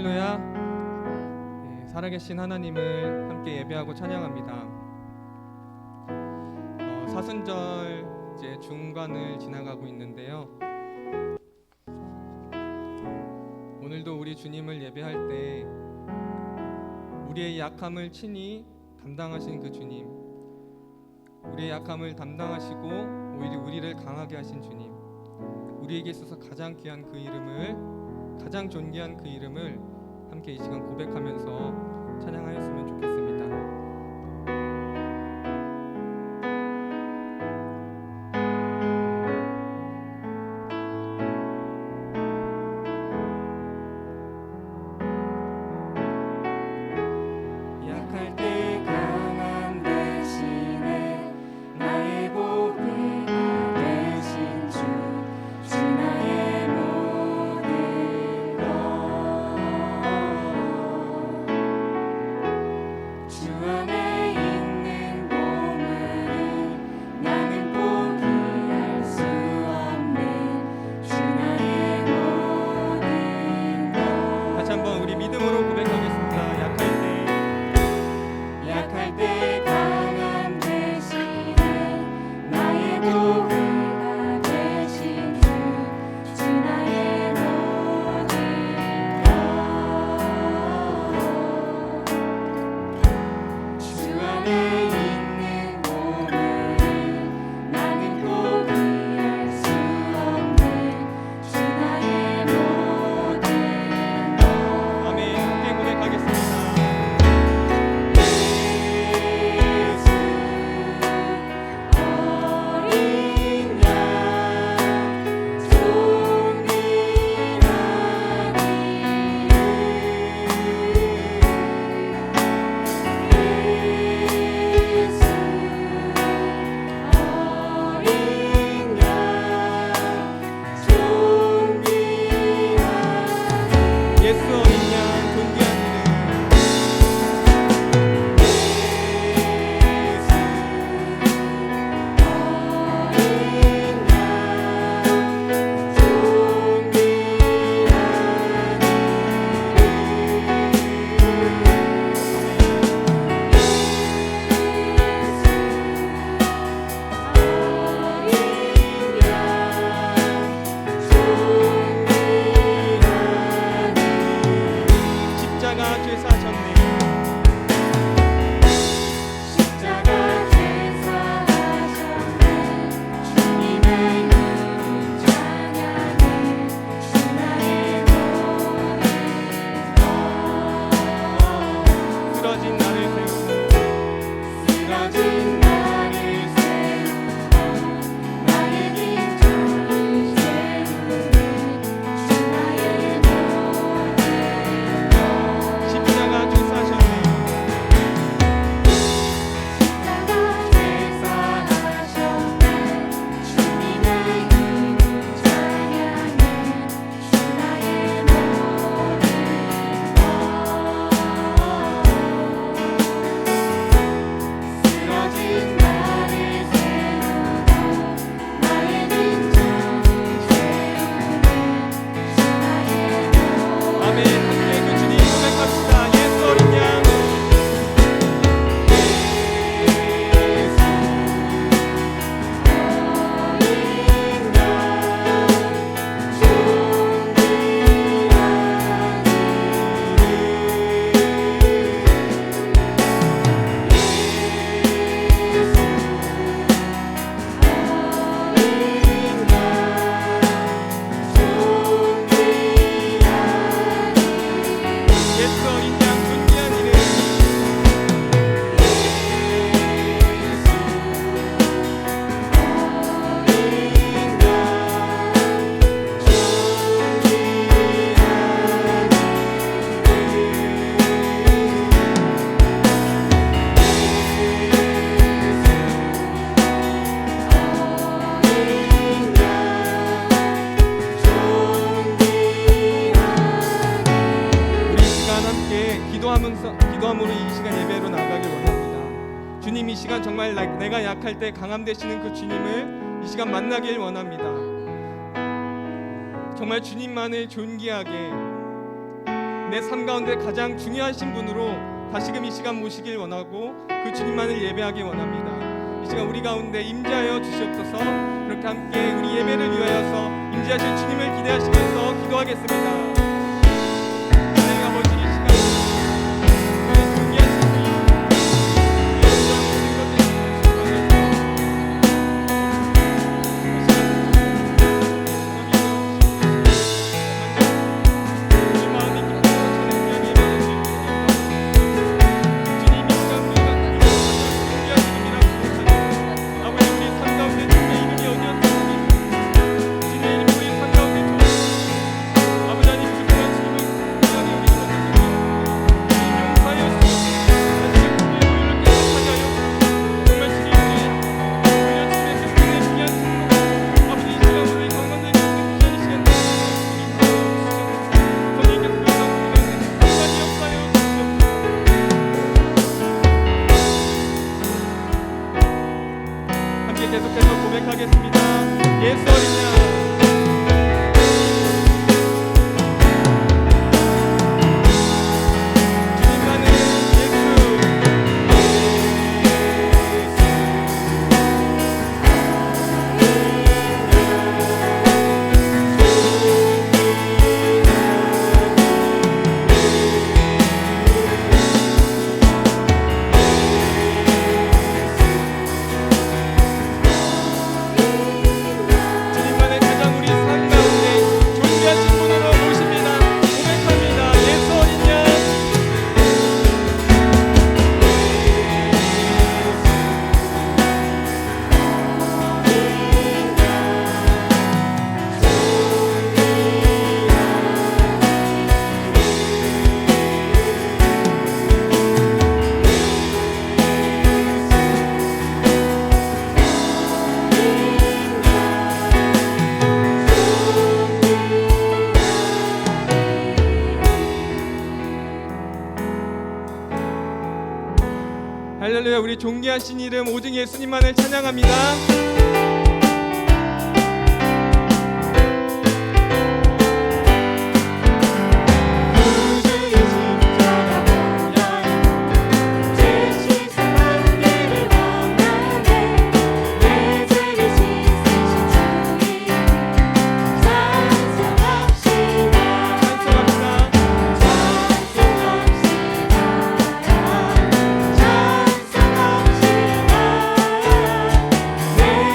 할렐루야. 살아계신 하나님을 함께 예배하고 찬양합니다. 사순절 이제 중간을 지나가고 있는데요. 오늘도 우리 주님을 예배할 때 우리의 약함을 친히 담당하신 그 주님, 우리의 약함을 담당하시고 오히려 우리를 강하게 하신 주님, 우리에게 있어서 가장 귀한 그 이름을, 가장 존귀한 그 이름을 함께 이 시간 고백하면서 찬양하였으면 좋겠습니다. 약할 때 강한 대신에 나의 보배가 되신 주 나의 모든 것 주 안에 있는 보물은 나는 포기할 수 없네 주 나의 모든 것 다시 한번 우리 믿음으로 고백하겠습니다. 약할 때 강한 대신에 나의 보배가 되신 주 나의 모든 것 주 안에 있는 보물은 나는 포기할 수 없네 주 나의 모든 것 아멘. 함께 고백하겠습니다. 어린 양 예수 어린 양 존귀한 이름, 십자가 죄 사셨네. 십자가 제사하셨네 주님의 이름 찬양해 주 나의 모든 것 쓰러진 나를 세우고 쓰러진 나를 세우고 나의 빈정을 세우는 주 나의 모든 십자가 죄 사셨네. 십자가 제사하셨네 주님의 이름 찬양해 주 나의 모든 것 쓰러진 나를 세우고 나의 빈정을 세우네 주 나의 아멘. 함께 그 주님 고백합시다. 예수 어린 양. 예수 어린 양 존귀한 이름, 우리 이 시간 함께 기도함으로 이 시간 예배로 나가길 원합니다. 주님, 이 시간 정말 내가 약할 때 강함 되시는 그 주님을 이 시간 만나길 원합니다. 정말 주님만을 존귀하게 내 삶 가운데 가장 중요하신 분으로 다시금 이 시간 모시길 원하고 그 주님만을 예배하기 원합니다. 이 시간 우리 가운데 임재하여 주시옵소서. 그렇게 함께 우리 예배를 위하여서 임재하실 주님을 기대하시면서 기도하겠습니다. 하나님 아버지, 이 시간 우리의 존귀한 주님, 우리의 영광 모든 것을 계속해서 고백하겠습니다. 예수 어린 양, 주님만의 주님만의 가장 우리 삶 가운데 존귀하신 분으로 모십니다. 고백합니다. 예수 어린 양, 할렐루야. 우리 존귀하신 이름 오직 예수님만을 찬양합니다. 구주의 십자가 보혈 제 시선한 길을 원하네 내 죄를 씻으신 주님 찬송합시다 찬송합니다. 찬송합시다 내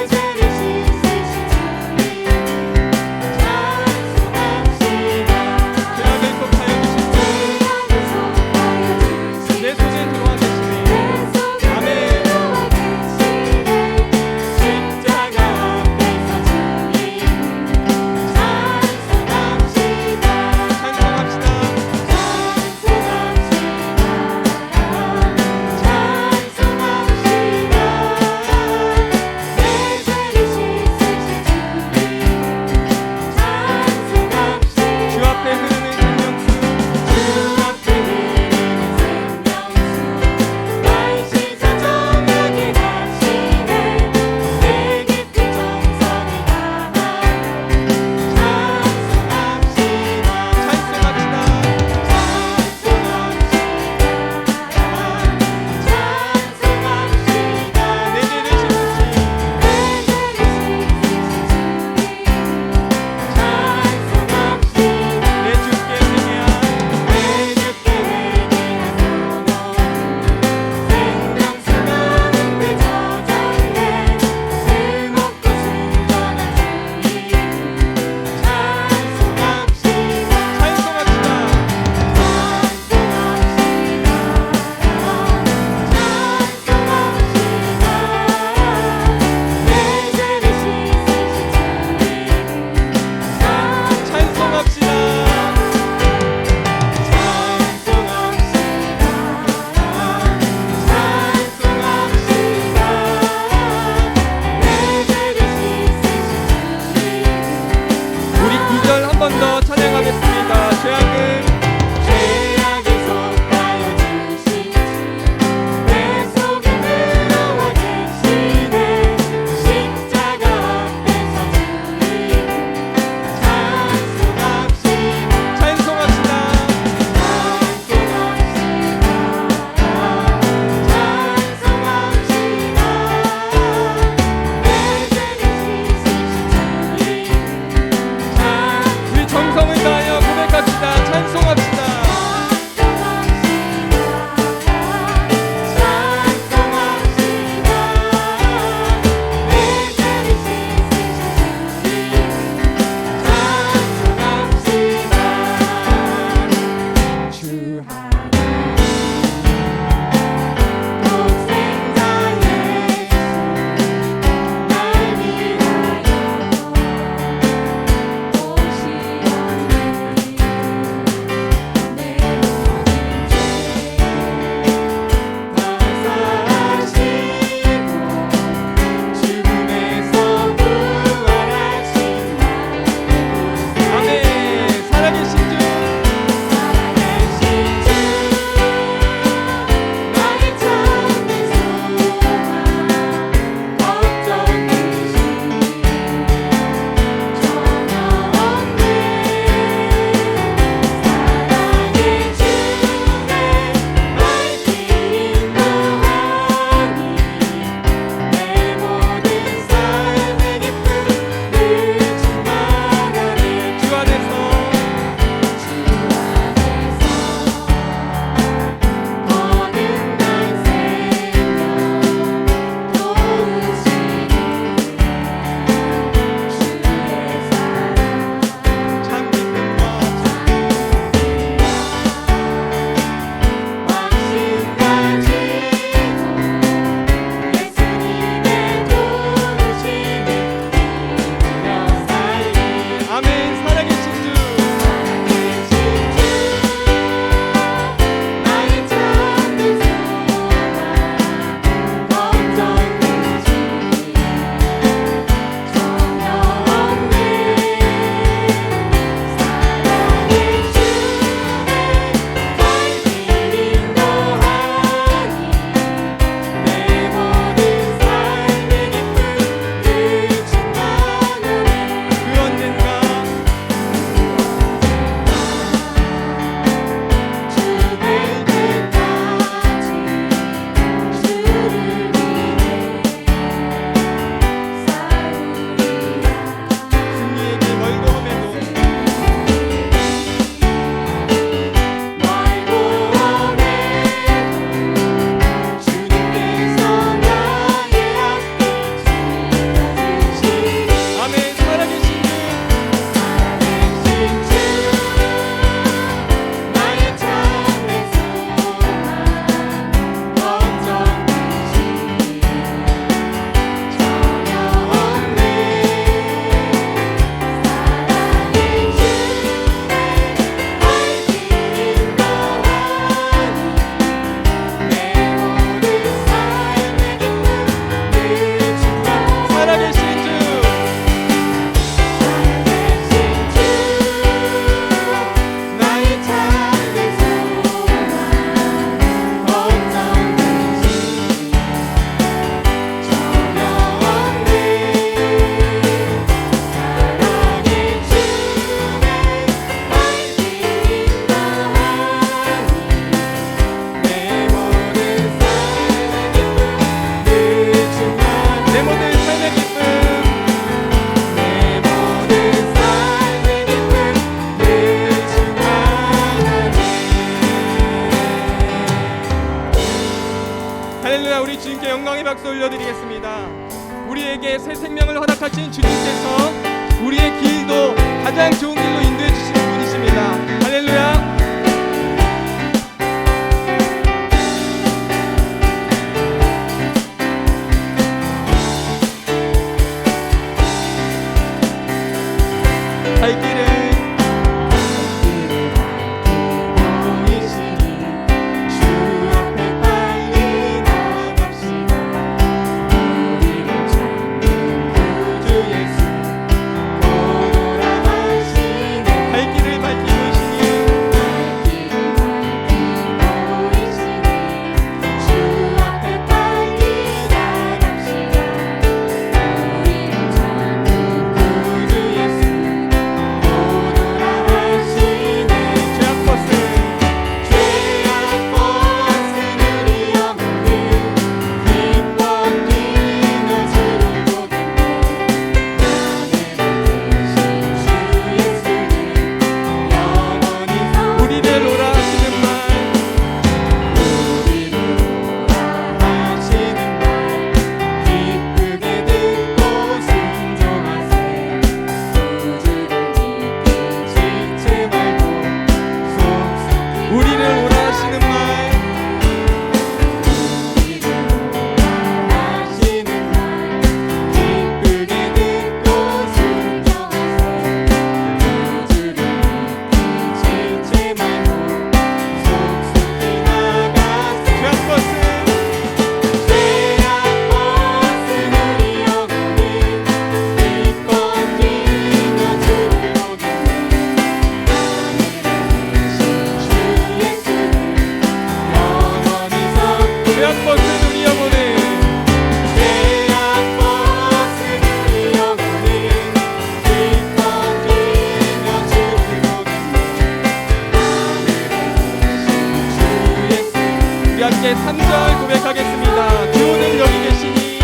우리에게 생명을 허락하신 주님께서 우리의 길도 가장 좋은 길로 인도해 주시는 분이십니다. 할렐루야. 갈 길을 함께 3절 고백하겠습니다. 주는 여기 계시니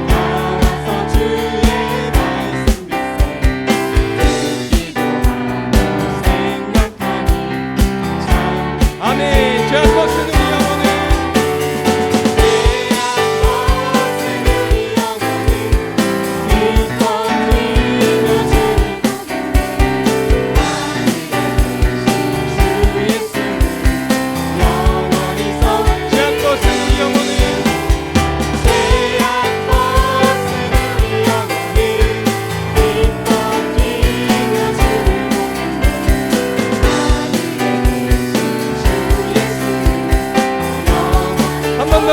나와서 주의 말씀 듣기도 하고 생각하니 참 아멘. 죄악 벗은 우리 영혼을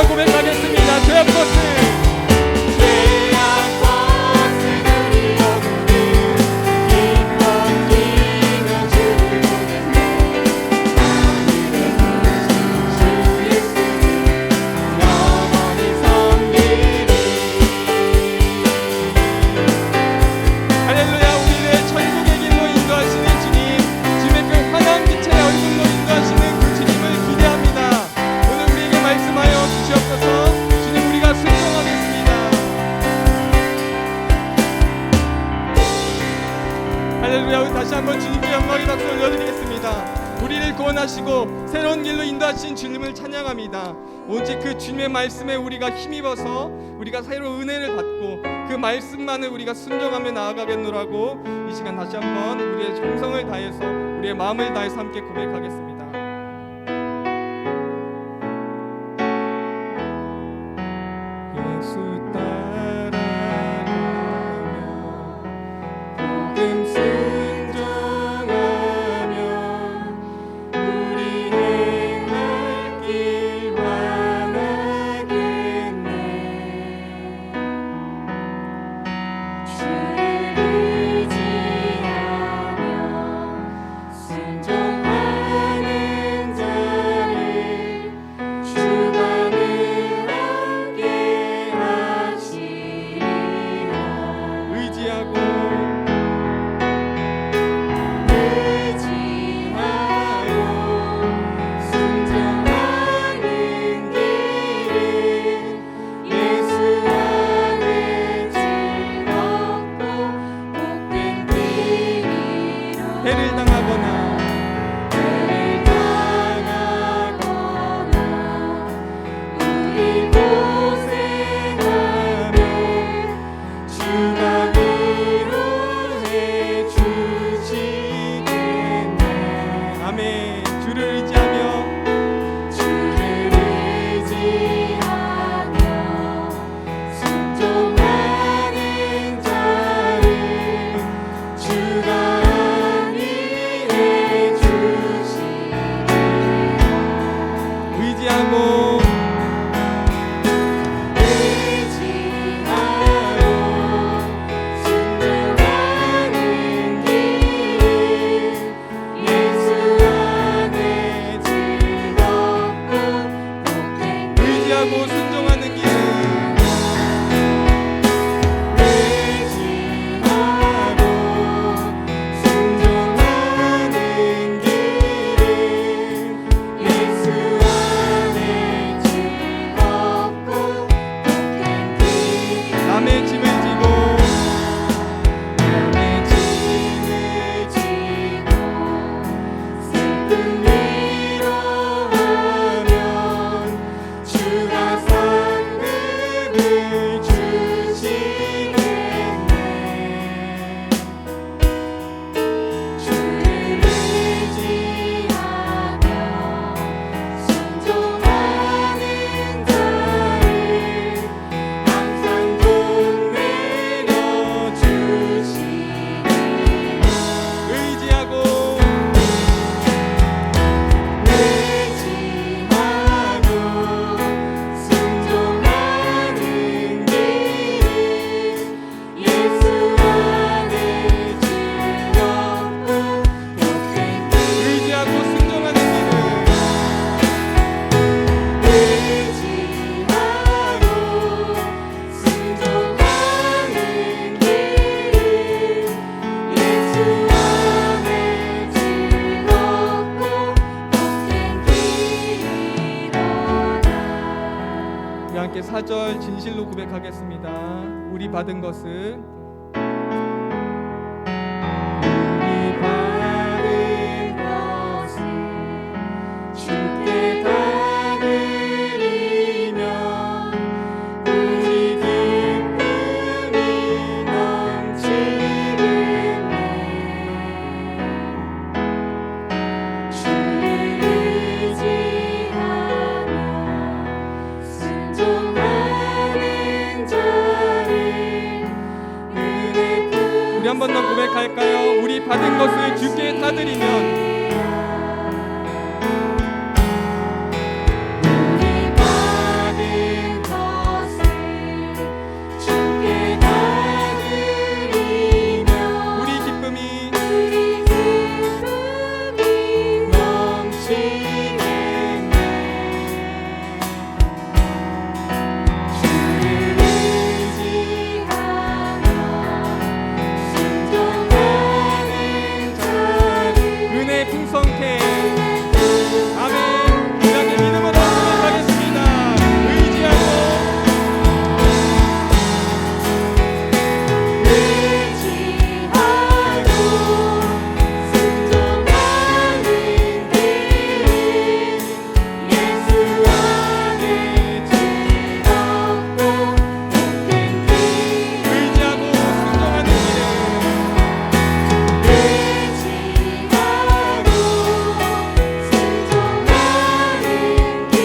고백하겠습니다. 죄악 벗은 우리 영혼을 기뻐 뛰며 주를 보겠네. 주 예수를 영원히 섬기리. 할렐루야. 우리를 천국의 길로 인도하시는 주님, 주님의 그 환한 빛의 얼굴로 인도하시는 그 주님을 기대합니다. 오늘 우리에게 말씀하여 주시옵소서. 주님, 우리가 순종하겠습니다. 할렐루야. 우리 다시 한번 주님께 영광의 박수 올려드리겠습니다. 우리를 구원하시고 새로운 길로 인도하신 주님을 찬양합니다. 오직 그 주님의 말씀에 우리가 힘입어서 우리가 새로운 은혜를 받고 그 말씀만을 우리가 순종하며 나아가겠노라고 이 시간 다시 한번 우리의 정성을 다해서 우리의 마음을 다해서 함께 고백하겠습니다. 예수 따라가며 복음 순종하며 우리 행할 길 완하겠네. 주를 의지하며 순종하는 우리 함께 4절 진실로 고백하겠습니다. 우리 받은 것은 우리 받은 것은 주께 다 드리며 우리 기쁨이 넘치겠네. 주를 의지하며 순종하는 자를 은혜 우리 한 번 더 고백할까요? 우리 받은 것을 주께 다 드리면 우리 받은 것을 주께 다 드리며 우리 기쁨이 우리 기쁨이 넘치겠네. 주를 의지하며 순종하는 자를 은혜 풍성케 아멘. 우리 함께 믿음으로 고백하겠습니다. 의지하고 의지하고 순종하는 길은 예수 안에 즐겁고 복된 길. 의지하고 순종하는 길은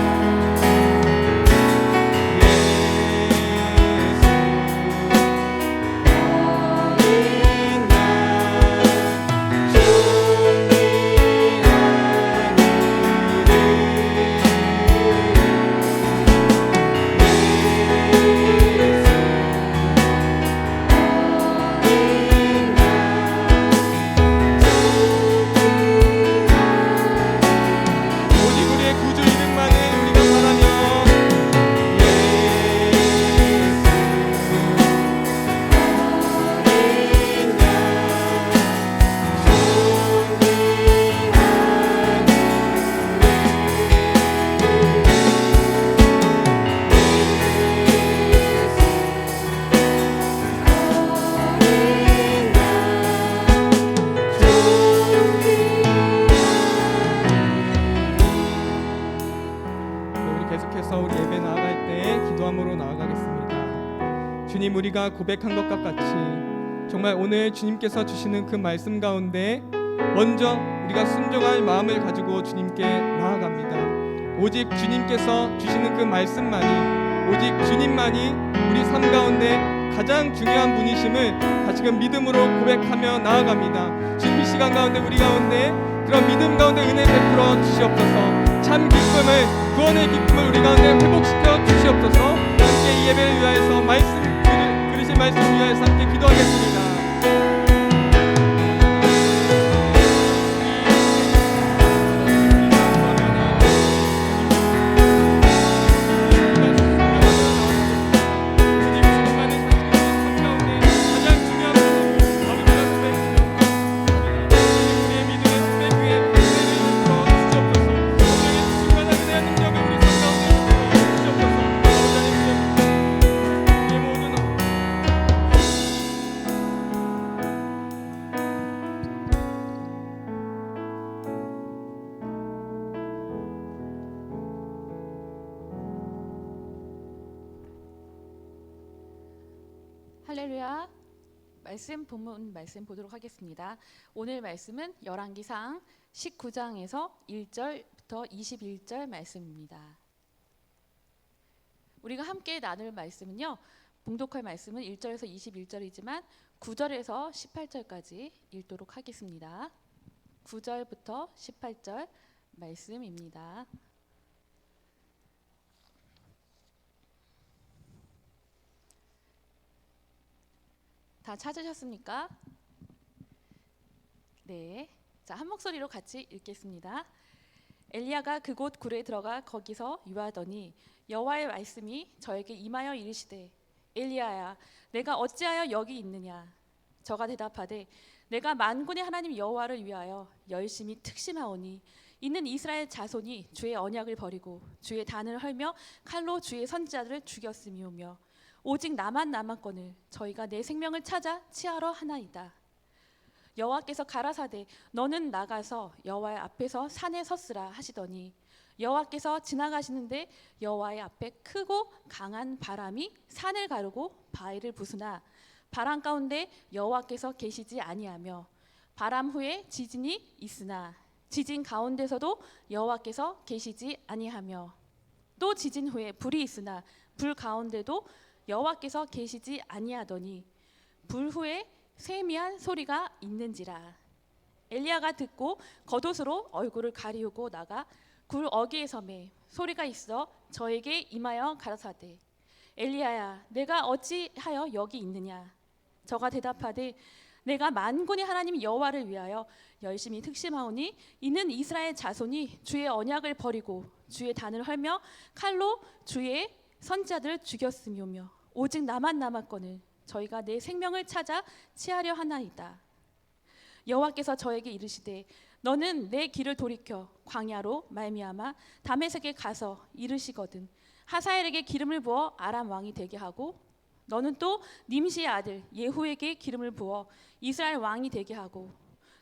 의지하고 순종하는 길은 예수 안에 즐겁고 복된 길이로다. 오직 우리의 구주 이름만을 우리가 바라며 우리 계속해서 우리 예배 나아갈 때 기도함으로 나아가겠습니다. 주님, 우리가 고백한 것과 같이 정말 오늘 주님께서 주시는 그 말씀 가운데 먼저 우리가 순종할 마음을 가지고 주님께 나아갑니다. 오직 주님께서 주시는 그 말씀만이, 오직 주님만이 우리 삶 가운데 가장 중요한 분이심을 다시금 믿음으로 고백하며 나아갑니다. 지금 이 시간 가운데 우리 가운데 그런 믿음 가운데 은혜 베풀어 주시옵소서. 참 기쁨을, 구원의 기쁨을 우리 가운데 회복시켜 주시옵소서. 함께 이 예배를 위하여서 들으실 말씀을 위하여서 함께 기도하겠습니다. 할렐루야. 본문 말씀 보도록 하겠습니다. 오늘 말씀은 열왕기상 19장에서 1절부터 21절 말씀입니다. 우리가 함께 나눌 말씀은요, 봉독할 말씀은 1절에서 21절이지만 9절에서 18절까지 읽도록 하겠습니다. 9절부터 18절 말씀입니다. 다 찾으셨습니까? 네. 자, 한 목소리로 같이 읽겠습니다. 엘리야가 그곳 굴에 들어가 거기서 유하더니 여호와의 말씀이 저에게 임하여 이르시되, 엘리야야, 내가 어찌하여 여기 있느냐? 저가 대답하되 내가 만군의 하나님 여호와를 위하여 열심히 특심하오니 이는 이스라엘 자손이 주의 언약을 버리고 주의 단을 헐며 칼로 주의 선지자들을 죽였음이오며 오직 나만 남았거늘 저희가 내 생명을 찾아 치하러 하나이다. 여호와께서 가라사대 너는 나가서 여호와의 앞에서 산에 섰으라 하시더니 여호와께서 지나가시는데 여호와의 앞에 크고 강한 바람이 산을 가르고 바위를 부수나 바람 가운데 여호와께서 계시지 아니하며 바람 후에 지진이 있으나 지진 가운데서도 여호와께서 계시지 아니하며 또 지진 후에 불이 있으나 불 가운데도 여호와께서 계시지 아니하더니 불 후에 세미한 소리가 있는지라. 엘리야가 듣고 겉옷으로 얼굴을 가리우고 나가 굴 어귀에 섬에 소리가 있어 저에게 임하여 가라사대 엘리야야 내가 어찌하여 여기 있느냐. 저가 대답하되 내가 만군의 하나님 여호와를 위하여 열심히 특심하오니 이는 이스라엘 자손이 주의 언약을 버리고 주의 단을 헐며 칼로 주의 선지자들을 죽였음이오며 오직 나만 남았거늘 저희가 내 생명을 찾아 치하려 하나이다. 여호와께서 저에게 이르시되 너는 내 길을 돌이켜 광야로 말미암아 다메섹에 가서 이르시거든 하사엘에게 기름을 부어 아람 왕이 되게 하고 너는 또 님시의 아들 예후에게 기름을 부어 이스라엘 왕이 되게 하고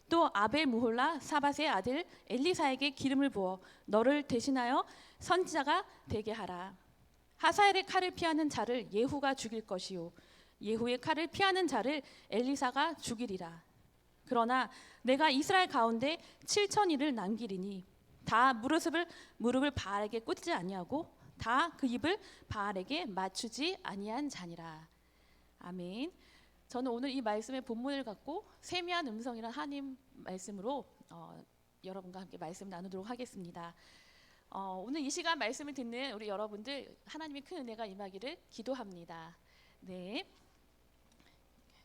또 아벨 무홀라 사밧의 아들 엘리사에게 기름을 부어 너를 대신하여 선지자가 되게 하라. 하사엘의 칼을 피하는 자를 예후가 죽일 것이요 예후의 칼을 피하는 자를 엘리사가 죽이리라. 그러나 내가 이스라엘 가운데 7,000일을 남기리니 다 무릎을 바알에게 꽂지 아니하고 다 그 입을 바알에게 맞추지 아니한 자니라. 아멘. 저는 오늘 이 말씀의 본문을 갖고 세미한 음성이란 하나님 말씀으로 여러분과 함께 말씀 나누도록 하겠습니다. 오늘 이 시간 말씀을 듣는 우리 여러분들 하나님의 큰 은혜가 임하기를 기도합니다. 네.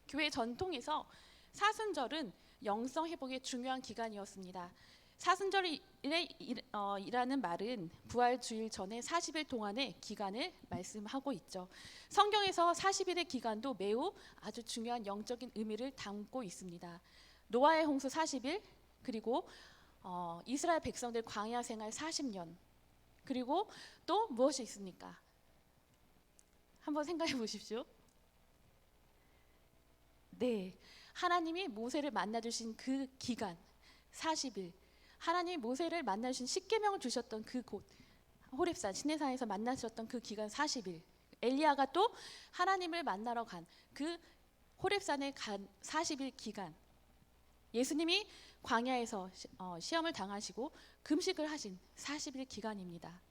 교회 전통에서 사순절은 영성 회복의 중요한 기간이었습니다. 사순절이라는 말은 부활 주일 전에 40일 동안의 기간을 말씀하고 있죠. 성경에서 40일의 기간도 매우 아주 중요한 영적인 의미를 담고 있습니다. 노아의 홍수 40일, 그리고 이스라엘 백성들 광야 생활 40년, 그리고 또 무엇이 있습니까? 한번 생각해 보십시오. 네, 하나님이 모세를 만나 주신 그 기간 40일, 하나님이 모세를 만나 주신 십계명을 주셨던 그곳 호렙산 시내산에서 만나셨던 그 기간 40일, 엘리야가 또 하나님을 만나러 간 그 호렙산에 간 40일 기간, 예수님이 광야에서 시험을 당하시고 금식을 하신 40일 기간입니다.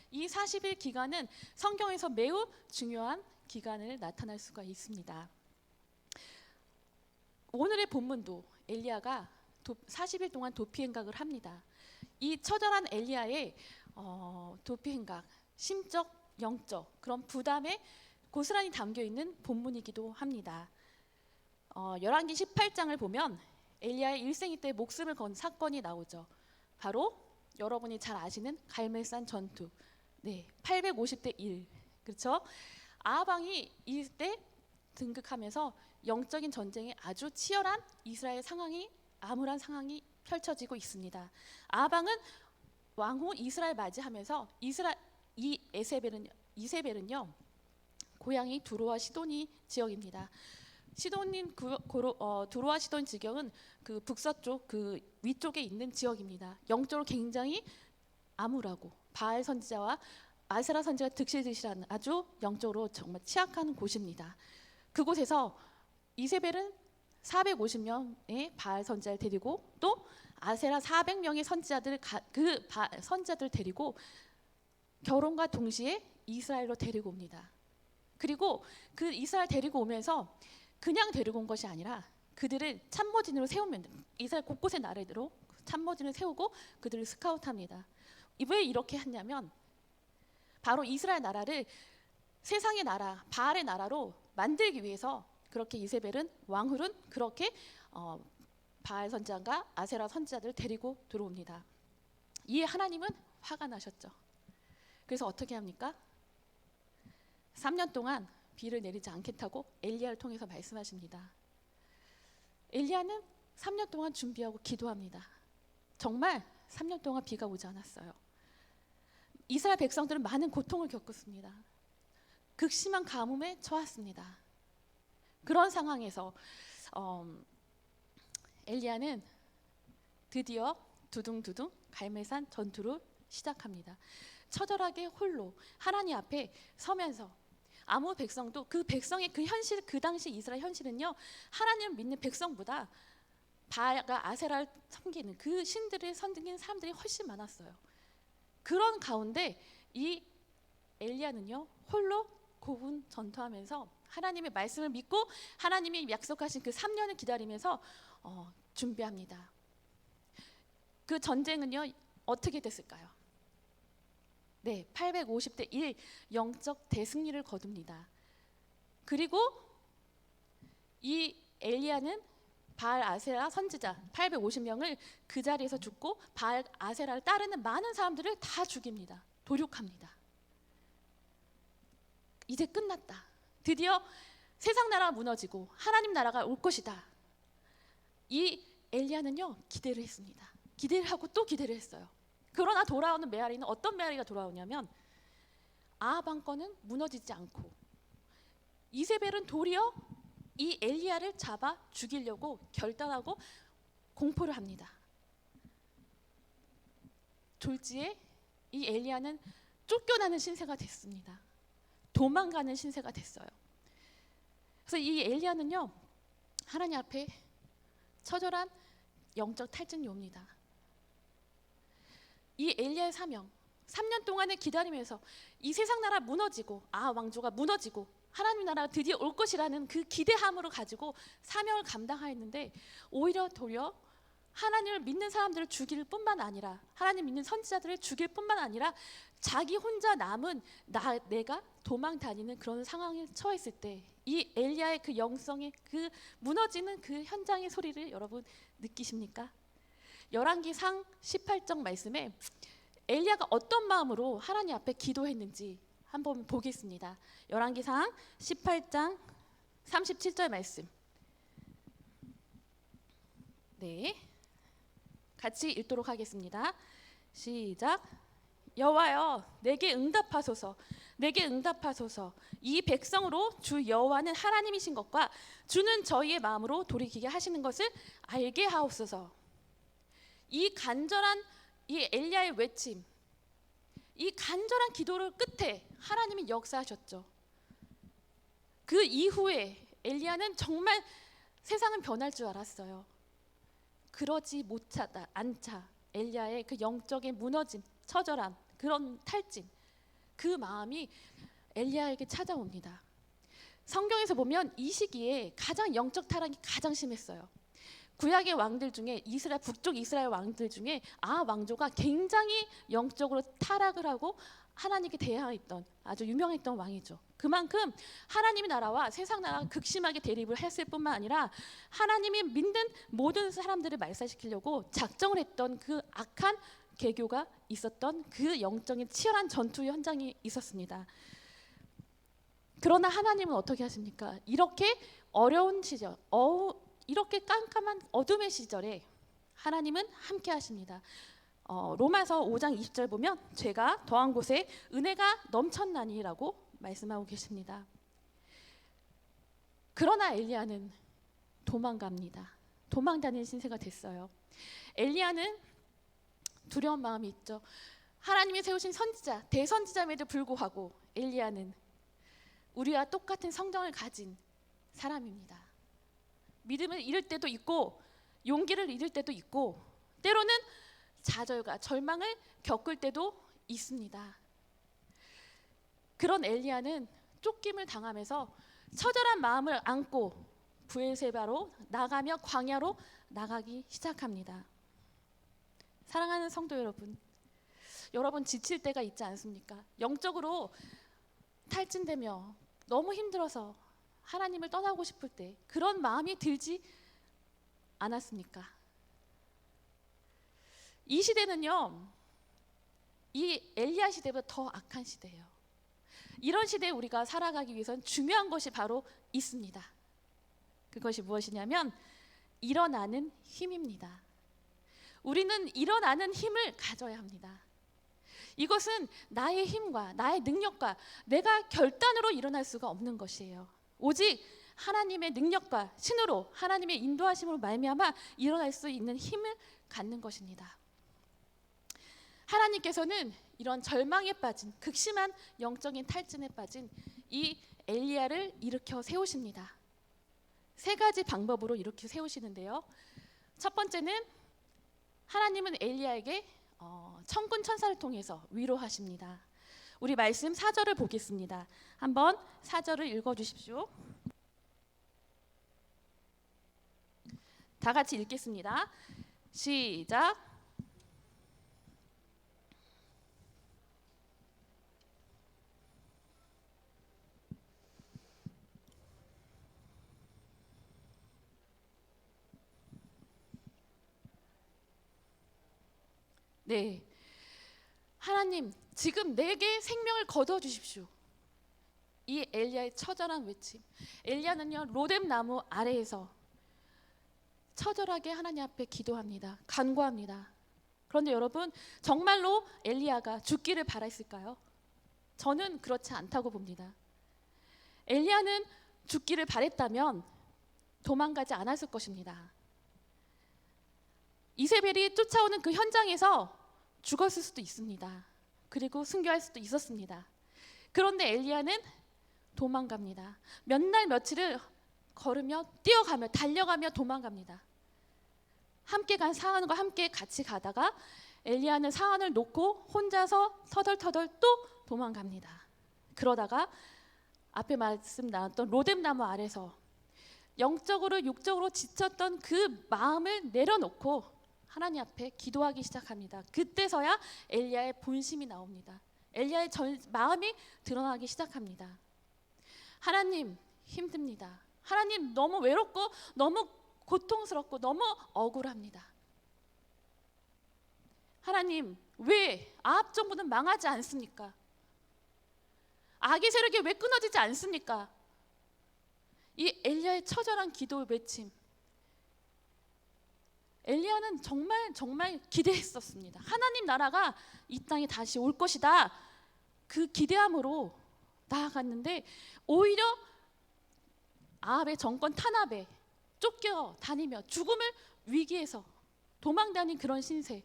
이 40일 기간은 성경에서 매우 중요한 기간을 나타날 수가 있습니다. 오늘의 본문도 엘리야가 40일 동안 도피 행각을 합니다. 이 처절한 엘리야의 도피 행각, 심적, 영적 그런 부담에 고스란히 담겨 있는 본문이기도 합니다. 열왕기 18장을 보면 엘리야의 일생일 때 목숨을 건 사건이 나오죠. 바로 여러분이 잘 아시는 갈멜산 전투. 네, 850대 1. 그렇죠? 아합 왕이 이때 등극하면서 영적인 전쟁에 아주 치열한 이스라엘 상황이 암울한 상황이 펼쳐지고 있습니다. 아합 왕은 왕후 이스라엘 맞이하면서 이세벨은요 고향이 두로와 시도니 지역입니다. 두로와 시돈 지역은 그 북서쪽 그 위쪽에 있는 지역입니다. 영적으로 굉장히 암울하고 바알 선지자와 아세라 선지자가 득실득실한 아주 영적으로 정말 취약한 곳입니다. 그곳에서 이세벨은 450명의 바알 선지자를 데리고 또 아세라 400명의 선지자들을 데리고 결혼과 동시에 이스라엘로 데리고 옵니다. 그리고 그 이스라엘 데리고 오면서 그냥 데리고 온 것이 아니라 그들을 참모진으로 세우면 이스라엘 곳곳의 나라로 참모진을 세우고 그들을 스카우트합니다. 왜 이렇게 했냐면 바로 이스라엘 나라를 세상의 나라, 바알의 나라로 만들기 위해서 그렇게 이세벨은 왕후는 그렇게 바알 선지자가 아세라 선지자들을 데리고 들어옵니다. 이에 하나님은 화가 나셨죠. 그래서 어떻게 합니까? 3년 동안 비를 내리지 않겠다고 엘리야를 통해서 말씀하십니다. 엘리야는 3년 동안 준비하고 기도합니다. 정말 3년 동안 비가 오지 않았어요. 이스라엘 백성들은 많은 고통을 겪었습니다. 극심한 가뭄에 처했습니다. 그런 상황에서 엘리야는 드디어 두둥두둥 갈멜산 전투를 시작합니다. 처절하게 홀로 하나님 앞에 서면서 아무 백성도 그 백성의 그 현실, 그 당시 이스라엘 현실은요, 하나님을 믿는 백성보다 바알과 아세라를 섬기는 그 신들을 섬기는 사람들이 훨씬 많았어요. 그런 가운데 이 엘리야는요, 홀로 고군 전투하면서 하나님의 말씀을 믿고 하나님이 약속하신 그 3년을 기다리면서 준비합니다. 그 전쟁은요, 어떻게 됐을까요? 네, 850대 1 영적 대승리를 거둡니다. 그리고 이 엘리야는 바알 아세라 선지자 850명을 그 자리에서 죽고 바알 아세라를 따르는 많은 사람들을 다 죽입니다. 도륙합니다. 이제 끝났다. 드디어 세상 나라가 무너지고 하나님 나라가 올 것이다. 이 엘리야는요, 기대를 했습니다. 기대를 하고 또 기대를 했어요. 그러나 돌아오는 메아리는 어떤 메아리가 돌아오냐면 아합 왕권은 무너지지 않고 이세벨은 도리어 이 엘리야를 잡아 죽이려고 결단하고 공포를 합니다. 졸지에 이 엘리야는 쫓겨나는 신세가 됐습니다. 도망가는 신세가 됐어요. 그래서 이 엘리야는요, 하나님 앞에 처절한 영적 탈진이 옵니다. 이 엘리야의 사명, 3년 동안의 기다리면서 이 세상 나라 무너지고 아합 왕조가 무너지고 하나님 나라가 드디어 올 것이라는 그 기대함으로 가지고 사명을 감당하였는데 오히려 도리어 하나님을 믿는 사람들을 죽일 뿐만 아니라 하나님 믿는 선지자들을 죽일 뿐만 아니라 자기 혼자 남은 내가 도망 다니는 그런 상황에 처했을 때 이 엘리야의 그 영성의 그 무너지는 그 현장의 소리를 여러분 느끼십니까? 열왕기상 18장 말씀에 엘리야가 어떤 마음으로 하나님 앞에 기도했는지 한번 보겠습니다. 열왕기상 18장 37절 말씀. 네, 같이 읽도록 하겠습니다. 시작. 여호와여, 내게 응답하소서. 내게 응답하소서. 이 백성으로 주 여호와는 하나님이신 것과 주는 저희의 마음으로 돌이키게 하시는 것을 알게 하옵소서. 이 간절한 이 엘리야의 외침, 이 간절한 기도를 끝에 하나님이 역사하셨죠. 그 이후에 엘리야는 정말 세상은 변할 줄 알았어요. 그러지 않자 엘리야의 그 영적인 무너짐, 처절함, 그런 탈진, 그 마음이 엘리야에게 찾아옵니다. 성경에서 보면 이 시기에 가장 영적 타락이 가장 심했어요. 구약의 왕들 중에 북쪽 이스라엘 왕들 중에 아합 왕조가 굉장히 영적으로 타락을 하고 하나님께 대항했던 아주 유명했던 왕이죠. 그만큼 하나님의 나라와 세상 나라가 극심하게 대립을 했을 뿐만 아니라 하나님이 믿는 모든 사람들을 말살시키려고 작정을 했던 그 악한 계교가 있었던 그 영적인 치열한 전투 현장이 있었습니다. 그러나 하나님은 어떻게 하십니까? 이렇게 어려운 시절, 이렇게 깜깜한 어둠의 시절에 하나님은 함께 하십니다. 로마서 5장 20절 보면 죄가 더한 곳에 은혜가 넘쳤나니라고 말씀하고 계십니다. 그러나 엘리야는 도망갑니다. 도망다니는 신세가 됐어요. 엘리야는 두려운 마음이 있죠. 하나님이 세우신 선지자, 대선지자임에도 불구하고 엘리야는 우리와 똑같은 성정을 가진 사람입니다. 믿음을 잃을 때도 있고 용기를 잃을 때도 있고 때로는 좌절과 절망을 겪을 때도 있습니다. 그런 엘리야는 쫓김을 당하면서 처절한 마음을 안고 브엘세바로 나가며 광야로 나가기 시작합니다. 사랑하는 성도 여러분, 여러분 지칠 때가 있지 않습니까? 영적으로 탈진되며 너무 힘들어서 하나님을 떠나고 싶을 때 그런 마음이 들지 않았습니까? 이 시대는요, 이 엘리야 시대보다 더 악한 시대예요. 이런 시대에 우리가 살아가기 위해서는 중요한 것이 바로 있습니다. 그것이 무엇이냐면 일어나는 힘입니다. 우리는 일어나는 힘을 가져야 합니다. 이것은 나의 힘과 나의 능력과 내가 결단으로 일어날 수가 없는 것이에요. 오직 하나님의 능력과 신으로 하나님의 인도하심으로 말미암아 일어날 수 있는 힘을 갖는 것입니다. 하나님께서는 이런 절망에 빠진 극심한 영적인 탈진에 빠진 이 엘리야를 일으켜 세우십니다. 세 가지 방법으로 일으켜 세우시는데요. 첫 번째는 하나님은 엘리야에게 천군 천사를 통해서 위로하십니다. 우리 말씀 4절을 보겠습니다. 한번 4절을 읽어 주십시오. 다 같이 읽겠습니다. 시작. 네, 하나님 지금 내게 생명을 거두어 주십시오. 이 엘리야의 처절한 외침. 엘리야는요 로뎀 나무 아래에서 처절하게 하나님 앞에 기도합니다. 간구합니다. 그런데 여러분 정말로 엘리야가 죽기를 바랬을까요? 저는 그렇지 않다고 봅니다. 엘리야는 죽기를 바랬다면 도망가지 않았을 것입니다. 이세벨이 쫓아오는 그 현장에서 죽었을 수도 있습니다. 그리고 순교할 수도 있었습니다. 그런데 엘리야는 도망갑니다. 몇 날 며칠을 걸으며 뛰어가며 달려가며 도망갑니다. 함께 간 사원과 함께 같이 가다가 엘리야는 사원을 놓고 혼자서 터덜터덜 또 도망갑니다. 그러다가 앞에 말씀 나눴던 로뎀 나무 아래서 영적으로 육적으로 지쳤던 그 마음을 내려놓고 하나님 앞에 기도하기 시작합니다. 그때서야 엘리야의 본심이 나옵니다. 엘리야의 마음이 드러나기 시작합니다. 하나님 힘듭니다. 하나님 너무 외롭고 너무 고통스럽고 너무 억울합니다. 하나님 왜 아합 정부는 망하지 않습니까? 악의 세력이 왜 끊어지지 않습니까? 이 엘리야의 처절한 기도의 외침. 엘리야는 정말 기대했었습니다. 하나님 나라가 이 땅에 다시 올 것이다. 그 기대함으로 나아갔는데 오히려 아합의 정권 탄압에 쫓겨 다니며 죽음을 위기에서 도망다닌 그런 신세.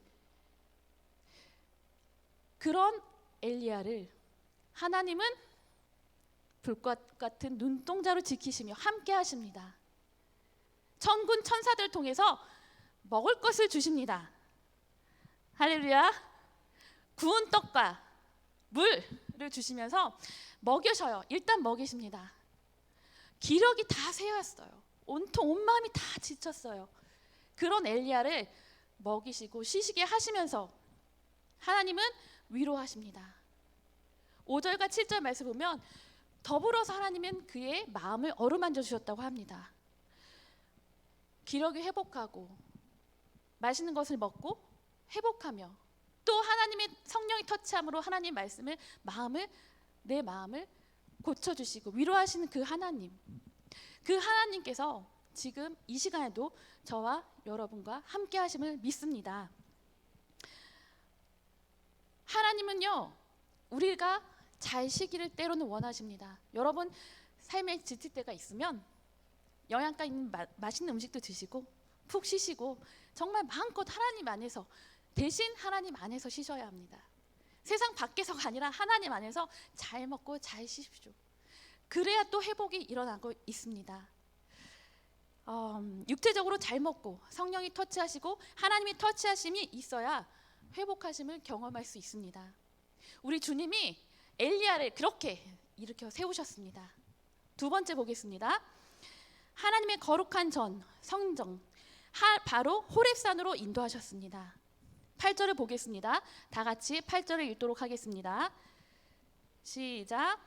그런 엘리야를 하나님은 불꽃 같은 눈동자로 지키시며 함께 하십니다. 천군 천사들 통해서 먹을 것을 주십니다. 할렐루야. 구운 떡과 물을 주시면서 먹이셔요. 일단 먹이십니다. 기력이 다 쇠했어요. 온통 온 마음이 다 지쳤어요. 그런 엘리야를 먹이시고 쉬시게 하시면서 하나님은 위로하십니다. 5절과 7절 말씀 보면 더불어서 하나님은 그의 마음을 어루만져 주셨다고 합니다. 기력이 회복하고 맛있는 것을 먹고 회복하며 또 하나님의 성령이 터치함으로 하나님 말씀을 내 마음을 고쳐주시고 위로하시는 그 하나님, 그 하나님께서 지금 이 시간에도 저와 여러분과 함께 하심을 믿습니다. 하나님은요 우리가 잘 쉬기를 때로는 원하십니다. 여러분 삶에 지칠 때가 있으면 영양가 있는 맛있는 음식도 드시고 푹 쉬시고 정말 마음껏 하나님 안에서 대신 하나님 안에서 쉬셔야 합니다. 세상 밖에서가 아니라 하나님 안에서 잘 먹고 잘 쉬십시오. 그래야 또 회복이 일어나고 있습니다. 육체적으로 잘 먹고 성령이 터치하시고 하나님이 터치하심이 있어야 회복하심을 경험할 수 있습니다. 우리 주님이 엘리야를 그렇게 일으켜 세우셨습니다. 두 번째 보겠습니다. 하나님의 거룩한 전 성정 바로 호렙산으로 인도하셨습니다. 8절을 보겠습니다. 다 같이 8절을 읽도록 하겠습니다. 시작.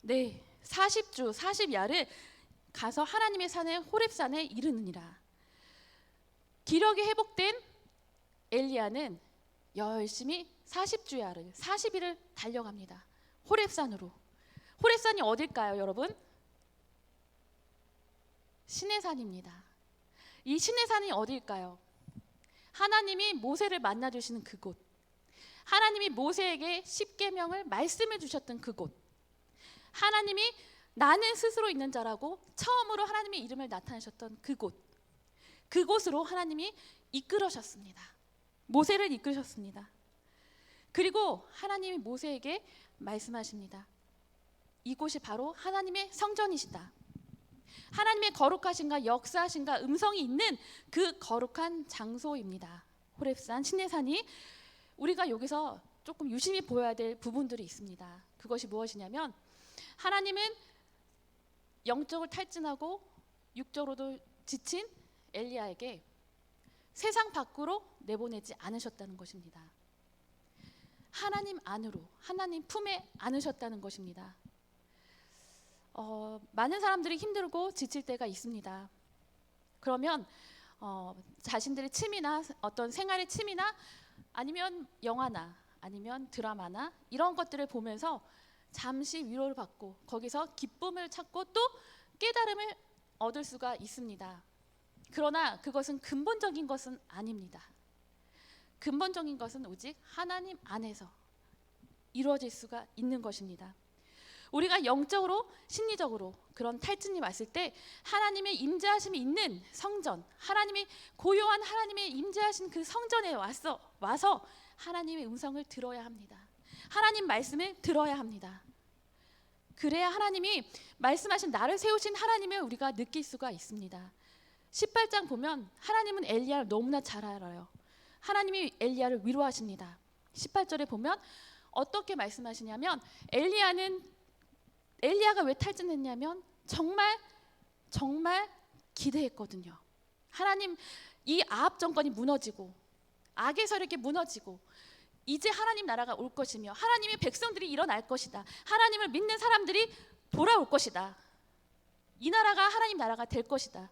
네, 40주 40야를 가서 하나님의 산에 호렙산에 이르느니라. 기력이 회복된 엘리야는 열심히 40주야를 40일을 달려갑니다. 호렙산으로. 호렙산이 어딜까요, 여러분? 시내산입니다. 이 시내산이 어딜까요? 하나님이 모세를 만나 주시는 그곳. 하나님이 모세에게 십계명을 말씀해 주셨던 그곳. 하나님이 나는 스스로 있는 자라고 처음으로 하나님의 이름을 나타내셨던 그곳. 그곳으로 하나님이 이끌으셨습니다. 모세를 이끌으셨습니다. 그리고 하나님이 모세에게 말씀하십니다. 이곳이 바로 하나님의 성전이시다. 하나님의 거룩하신가 역사하신가 음성이 있는 그 거룩한 장소입니다. 호렙산 시내산이. 우리가 여기서 조금 유심히 보여야 될 부분들이 있습니다. 그것이 무엇이냐면 하나님은 영적으로 탈진하고 육적으로도 지친 엘리야에게 세상 밖으로 내보내지 않으셨다는 것입니다. 하나님 안으로, 하나님 품에 안으셨다는 것입니다. 많은 사람들이 힘들고 지칠 때가 있습니다. 그러면 자신들의 취미나 어떤 생활의 취미나 아니면 영화나 아니면 드라마나 이런 것들을 보면서 잠시 위로를 받고 거기서 기쁨을 찾고 또 깨달음을 얻을 수가 있습니다. 그러나 그것은 근본적인 것은 아닙니다. 근본적인 것은 오직 하나님 안에서 이루어질 수가 있는 것입니다. 우리가 영적으로 심리적으로 그런 탈진이 왔을 때 하나님의 임재하심이 있는 성전, 하나님이 고요한 하나님의 임재하신 그 성전에 와서 하나님의 음성을 들어야 합니다. 하나님 말씀을 들어야 합니다. 그래야 하나님이 말씀하신 나를 세우신 하나님을 우리가 느낄 수가 있습니다. 18장 보면 하나님은 엘리야를 너무나 잘 알아요. 하나님이 엘리야를 위로하십니다. 18절에 보면 어떻게 말씀하시냐면 엘리야가 왜 탈진했냐면 정말 기대했거든요. 하나님, 이 아합 정권이 무너지고 악의 세력이 무너지고 이제 하나님 나라가 올 것이며 하나님의 백성들이 일어날 것이다. 하나님을 믿는 사람들이 돌아올 것이다. 이 나라가 하나님 나라가 될 것이다.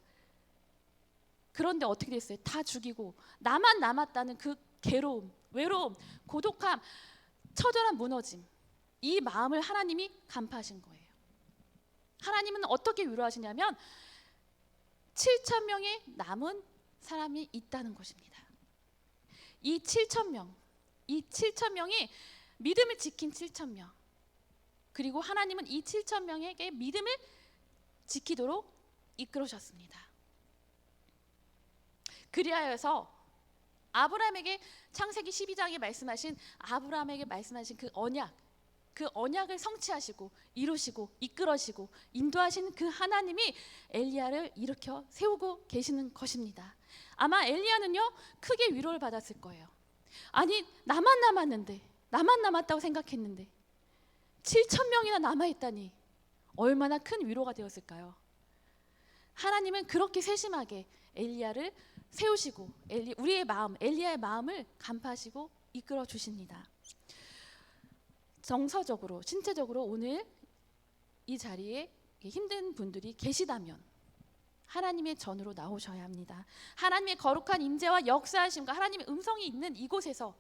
그런데 어떻게 됐어요? 다 죽이고 나만 남았다는 그 괴로움, 외로움, 고독함, 처절한 무너짐, 이 마음을 하나님이 간파하신 거예요. 하나님은 어떻게 위로하시냐면 7천 명의 남은 사람이 있다는 것입니다. 이 7천 명이 믿음을 지킨 7천 명, 그리고 하나님은 이 7천 명에게 믿음을 지키도록 이끌으셨습니다. 그리하여서 아브라함에게 창세기 12장에 말씀하신 아브라함에게 말씀하신 그 언약을 성취하시고 이루시고 이끌으시고 인도하시는 그 하나님이 엘리야를 일으켜 세우고 계시는 것입니다. 아마 엘리야는요 크게 위로를 받았을 거예요. 아니 나만 남았다고 생각했는데 7천 명이나 남아있다니 얼마나 큰 위로가 되었을까요? 하나님은 그렇게 세심하게 엘리야를 세우시고 엘리야의 마음을 간파하시고 이끌어 주십니다. 정서적으로, 신체적으로 오늘 이 자리에 힘든 분들이 계시다면 하나님의 전으로 나오셔야 합니다. 하나님의 거룩한 임재와 역사하심과 하나님의 음성이 있는 이곳에서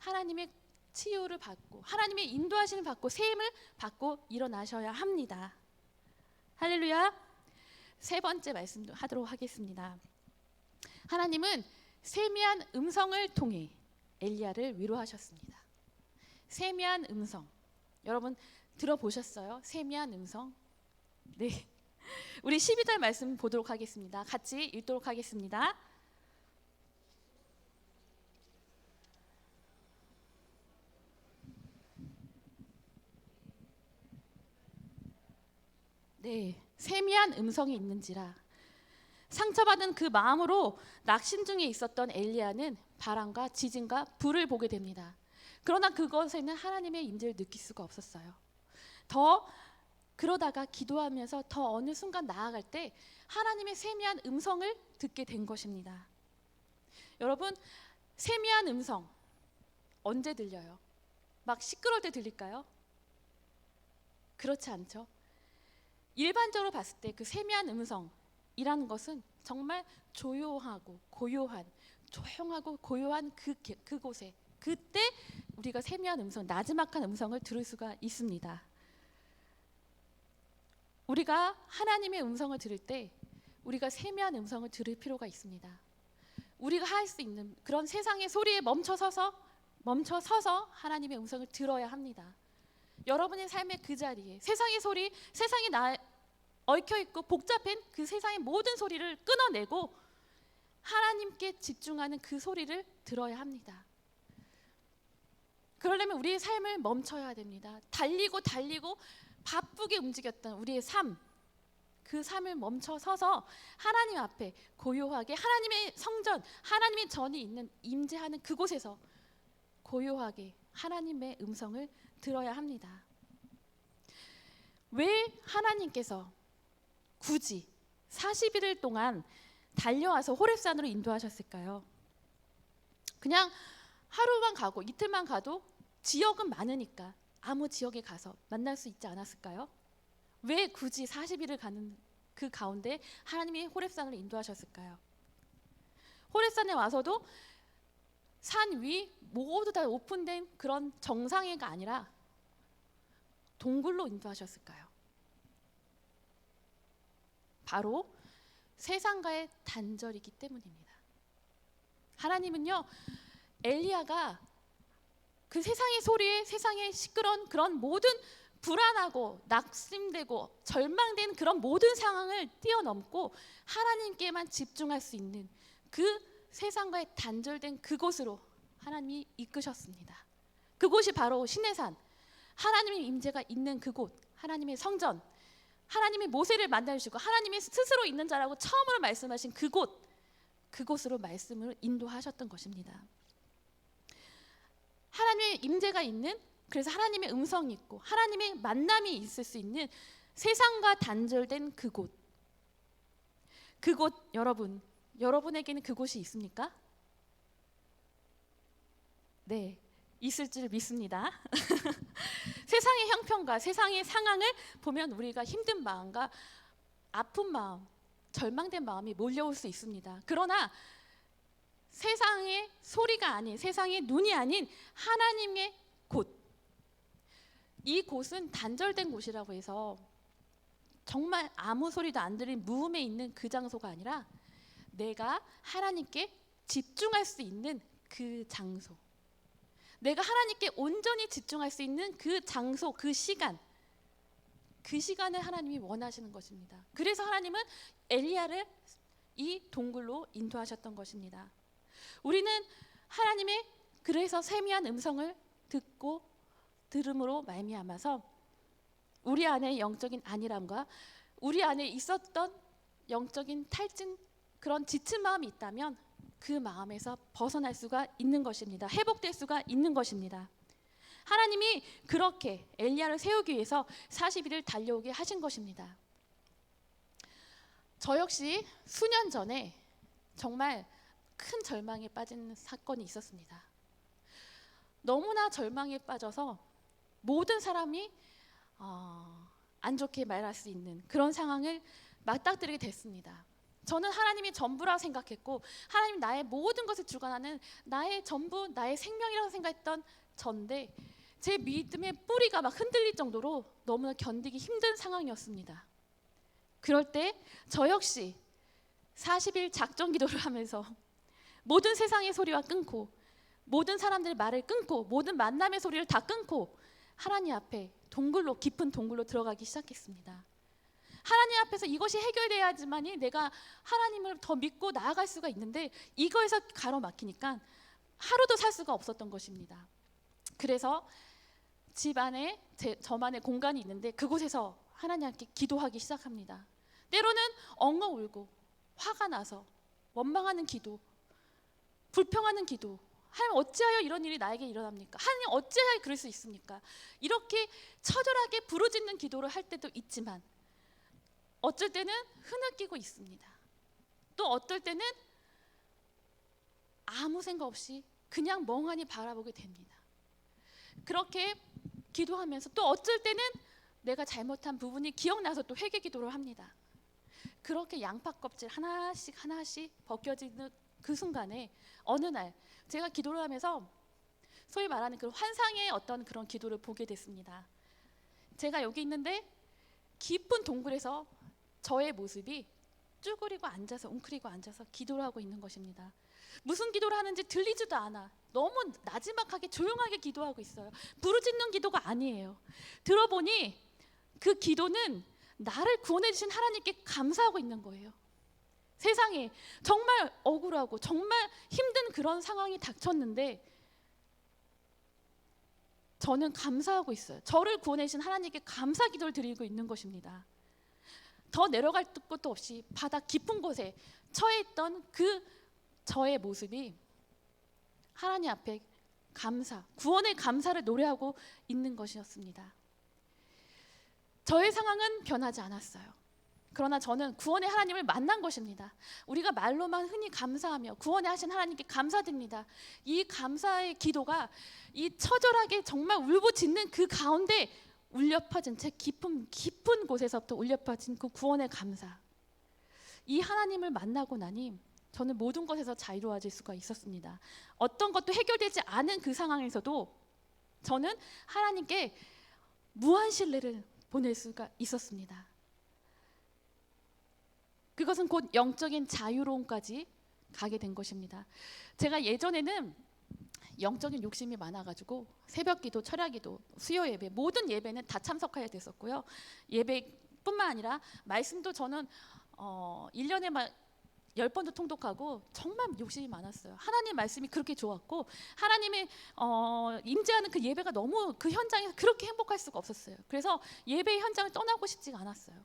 하나님의 치유를 받고 하나님의 인도하심을 받고 세임을 받고 일어나셔야 합니다. 할렐루야. 세 번째 말씀도 하도록 하겠습니다. 하나님은 세미한 음성을 통해 엘리야를 위로하셨습니다. 세미한 음성, 여러분 들어보셨어요? 세미한 음성? 네, 우리 12절 말씀 보도록 하겠습니다. 같이 읽도록 하겠습니다. 네, 세미한 음성이 있는지라 상처받은 그 마음으로 낙심 중에 있었던 엘리야는 바람과 지진과 불을 보게 됩니다. 그러나 그것에는 하나님의 임재를 느낄 수가 없었어요. 더 그러다가 기도하면서 더 어느 순간 나아갈 때 하나님의 세미한 음성을 듣게 된 것입니다. 여러분, 세미한 음성 언제 들려요? 막 시끄러울 때 들릴까요? 그렇지 않죠. 일반적으로 봤을 때 그 세미한 음성이라는 것은 정말 조용하고 고요한 그곳에 그때 우리가 세미한 음성, 나지막한 음성을 들을 수가 있습니다. 우리가 하나님의 음성을 들을 때 우리가 세미한 음성을 들을 필요가 있습니다. 우리가 할 수 있는 그런 세상의 소리에 멈춰서서 하나님의 음성을 들어야 합니다. 여러분의 삶의 그 자리에 세상의 소리, 세상에 얽혀 있고 복잡한 그 세상의 모든 소리를 끊어내고 하나님께 집중하는 그 소리를 들어야 합니다. 그러려면 우리의 삶을 멈춰야 됩니다. 달리고 바쁘게 움직였던 우리의 삶, 그 삶을 멈춰 서서 하나님 앞에 고요하게 하나님의 성전, 하나님의 전이 있는 임재하는 그곳에서 고요하게 하나님의 음성을 들어야 합니다. 왜 하나님께서 굳이 40일 동안 달려와서 호렙산으로 인도하셨을까요? 그냥 하루만 가고 이틀만 가도 지역은 많으니까 아무 지역에 가서 만날 수 있지 않았을까요? 왜 굳이 40일을 가는 그 가운데 하나님이 호렙산으로 인도하셨을까요? 호렙산에 와서도 산 위 모두 다 오픈된 그런 정상회가 아니라 동굴로 인도하셨을까요? 바로 세상과의 단절이기 때문입니다. 하나님은요, 엘리야가 그 세상의 소리에 세상의 시끄러운 그런 모든 불안하고 낙심되고 절망된 그런 모든 상황을 뛰어넘고 하나님께만 집중할 수 있는 그 세상과의 단절된 그곳으로 하나님이 이끄셨습니다. 그곳이 바로 시내산, 하나님의 임재가 있는 그곳, 하나님의 성전, 하나님이 모세를 만나주시고 하나님이 스스로 있는 자라고 처음으로 말씀하신 그곳으로 말씀을 인도하셨던 것입니다. 하나님의 임재가 있는, 그래서 하나님의 음성이 있고 하나님의 만남이 있을 수 있는 세상과 단절된 그곳 여러분에게는 그곳이 있습니까? 네, 있을 줄 믿습니다. 세상의 형편과 세상의 상황을 보면 우리가 힘든 마음과 아픈 마음, 절망된 마음이 몰려올 수 있습니다. 그러나 세상의 소리가 아닌, 세상의 눈이 아닌 하나님의 곳, 이 곳은 단절된 곳이라고 해서 정말 아무 소리도 안 들린 무음에 있는 그 장소가 아니라 내가 하나님께 집중할 수 있는 그 장소, 내가 하나님께 온전히 집중할 수 있는 그 장소, 그 시간을 하나님이 원하시는 것입니다. 그래서 하나님은 엘리야를 이 동굴로 인도하셨던 것입니다. 우리는 하나님의 그래서 세미한 음성을 들음으로 말미암아서 우리 안에 영적인 안일함과 우리 안에 있었던 영적인 탈진, 그런 지친 마음이 있다면 그 마음에서 벗어날 수가 있는 것입니다. 회복될 수가 있는 것입니다. 하나님이 그렇게 엘리야를 세우기 위해서 40일을 달려오게 하신 것입니다. 저 역시 수년 전에 정말 큰 절망에 빠진 사건이 있었습니다. 너무나 절망에 빠져서 모든 사람이 안 좋게 말할 수 있는 그런 상황을 맞닥뜨리게 됐습니다. 저는 하나님이 전부라고 생각했고 하나님 나의 모든 것을 주관하는 나의 전부, 나의 생명이라고 생각했던 전데 제 믿음의 뿌리가 막 흔들릴 정도로 너무나 견디기 힘든 상황이었습니다. 그럴 때 저 역시 40일 작정 기도를 하면서 모든 세상의 소리와 끊고 모든 사람들의 말을 끊고 모든 만남의 소리를 다 끊고 하나님 앞에 깊은 동굴로 들어가기 시작했습니다. 하나님 앞에서 이것이 해결돼야지만이 내가 하나님을 더 믿고 나아갈 수가 있는데 이거에서 가로막히니까 하루도 살 수가 없었던 것입니다. 그래서 집 안에 저만의 공간이 있는데 그곳에서 하나님께 기도하기 시작합니다. 때로는 엉엉 울고 화가 나서 원망하는 기도, 불평하는 기도, 하나님 어찌하여 이런 일이 나에게 일어납니까? 하나님 어찌하여 그럴 수 있습니까? 이렇게 처절하게 부르짖는 기도를 할 때도 있지만 어쩔 때는 흐느끼고 있습니다. 또 어떨 때는 아무 생각 없이 그냥 멍하니 바라보게 됩니다. 그렇게 기도하면서 또 어쩔 때는 내가 잘못한 부분이 기억나서 또 회개 기도를 합니다. 그렇게 양파 껍질 하나씩 벗겨지는 그 순간에 어느 날 제가 기도를 하면서 소위 말하는 그 환상의 어떤 그런 기도를 보게 됐습니다. 제가 여기 있는데 깊은 동굴에서 저의 모습이 쭈그리고 앉아서 웅크리고 앉아서 기도를 하고 있는 것입니다. 무슨 기도를 하는지 들리지도 않아. 너무 나지막하게 조용하게 기도하고 있어요. 부르짖는 기도가 아니에요. 들어보니 그 기도는 나를 구원해 주신 하나님께 감사하고 있는 거예요. 세상에 정말 억울하고 정말 힘든 그런 상황이 닥쳤는데 저는 감사하고 있어요. 저를 구원해 주신 하나님께 감사 기도를 드리고 있는 것입니다. 더 내려갈 것도 없이 바다 깊은 곳에 처해 있던 그 저의 모습이 하나님 앞에 감사, 구원의 감사를 노래하고 있는 것이었습니다. 저의 상황은 변하지 않았어요. 그러나 저는 구원의 하나님을 만난 것입니다. 우리가 말로만 흔히 감사하며 구원에 하신 하나님께 감사드립니다. 이 감사의 기도가 이 처절하게 정말 울부짖는 그 가운데 울려 퍼진 제 깊은 곳에서부터 울려 퍼진 그 구원의 감사. 이 하나님을 만나고 나니 저는 모든 것에서 자유로워질 수가 있었습니다. 어떤 것도 해결되지 않은 그 상황에서도 저는 하나님께 무한 신뢰를 보낼 수가 있었습니다. 그것은 곧 영적인 자유로움까지 가게 된 것입니다. 제가 예전에는 영적인 욕심이 많아가지고 새벽기도, 철야기도, 수요예배 모든 예배는 다 참석해야 됐었고요. 예배뿐만 아니라 말씀도 저는 1년에 막 10번도 통독하고 정말 욕심이 많았어요. 하나님 말씀이 그렇게 좋았고 하나님의 임재하는 그 예배가 너무 그 현장에서 그렇게 행복할 수가 없었어요. 그래서 예배의 현장을 떠나고 싶지가 않았어요.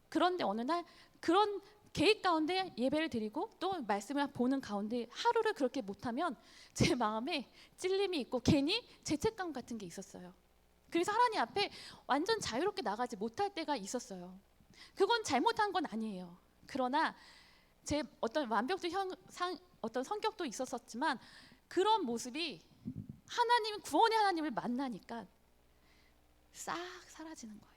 그런데 어느 날 그런 계획 가운데 예배를 드리고 또 말씀을 보는 가운데 하루를 그렇게 못하면 제 마음에 찔림이 있고 괜히 죄책감 같은 게 있었어요. 그래서 하나님 앞에 완전 자유롭게 나가지 못할 때가 있었어요. 그건 잘못한 건 아니에요. 그러나 제 어떤 완벽주의 어떤 성격도 있었지만 그런 모습이 하나님, 구원의 하나님을 만나니까 싹 사라지는 거예요.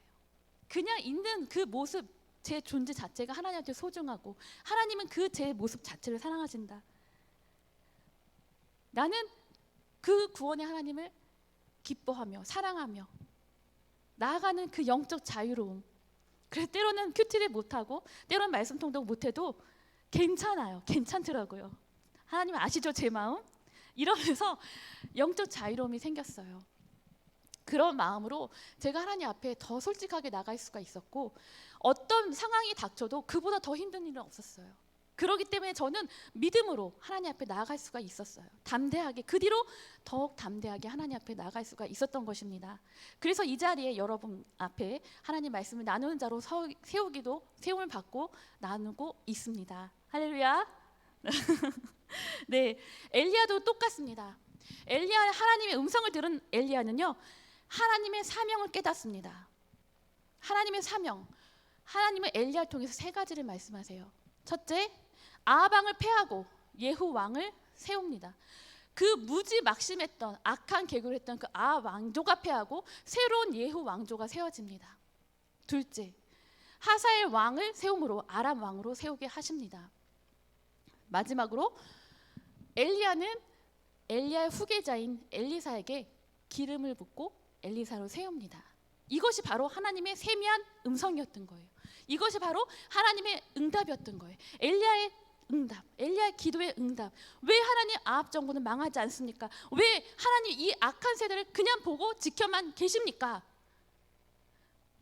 그냥 있는 그 모습, 제 존재 자체가 하나님한테 소중하고 하나님은 그 제 모습 자체를 사랑하신다. 나는 그 구원의 하나님을 기뻐하며 사랑하며 나아가는 그 영적 자유로움. 그래서 때로는 큐티를 못하고 때로는 말씀 통독 못해도 괜찮아요. 괜찮더라고요. 하나님 아시죠? 제 마음? 이러면서 영적 자유로움이 생겼어요. 그런 마음으로 제가 하나님 앞에 더 솔직하게 나갈 수가 있었고 어떤 상황이 닥쳐도 그보다 더 힘든 일은 없었어요. 그렇기 때문에 저는 믿음으로 하나님 앞에 나아갈 수가 있었어요. 담대하게, 그 뒤로 더욱 담대하게 하나님 앞에 나아갈 수가 있었던 것입니다. 그래서 이 자리에 여러분 앞에 하나님 말씀을 나누는 자로 세움을 받고 나누고 있습니다. 할렐루야. 네, 엘리야도 똑같습니다. 엘리야, 하나님의 음성을 들은 엘리야는요, 하나님의 사명을 깨닫습니다. 하나님의 사명, 하나님은 엘리야를 통해서 세 가지를 말씀하세요. 첫째, 아합 왕을 패하고 예후 왕을 세웁니다. 그 무지막심했던 악한 계획을 했던 그 아합 왕조가 패하고 새로운 예후 왕조가 세워집니다. 둘째, 하사엘 왕을 세움으로 아람 왕으로 세우게 하십니다. 마지막으로 엘리야는 엘리야의 후계자인 엘리사에게 기름을 붓고 엘리사로 세웁니다. 이것이 바로 하나님의 세미한 음성이었던 거예요. 이것이 바로 하나님의 응답이었던 거예요. 엘리야의 응답, 엘리야의 기도의 응답. 왜 하나님 아합 정부는 망하지 않습니까? 왜 하나님 이 악한 세대를 그냥 보고 지켜만 계십니까?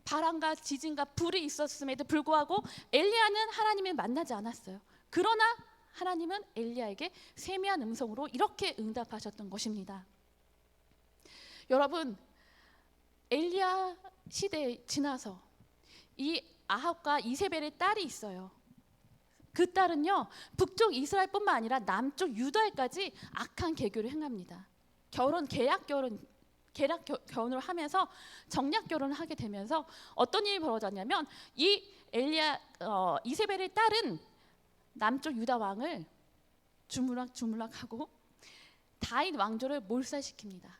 바람과 지진과 불이 있었음에도 불구하고 엘리야는 하나님을 만나지 않았어요. 그러나 하나님은 엘리야에게 세미한 음성으로 이렇게 응답하셨던 것입니다. 여러분, 엘리야 시대에 지나서 이 아합과 이세벨의 딸이 있어요. 그 딸은요, 북쪽 이스라엘뿐만 아니라 남쪽 유다에까지 악한 계교를 행합니다. 계약 결혼을 하면서 정략 결혼을 하게 되면서 어떤 일이 벌어졌냐면 이 이세벨의 딸은 남쪽 유다 왕을 주물락하고 다윗 왕조를 몰살시킵니다.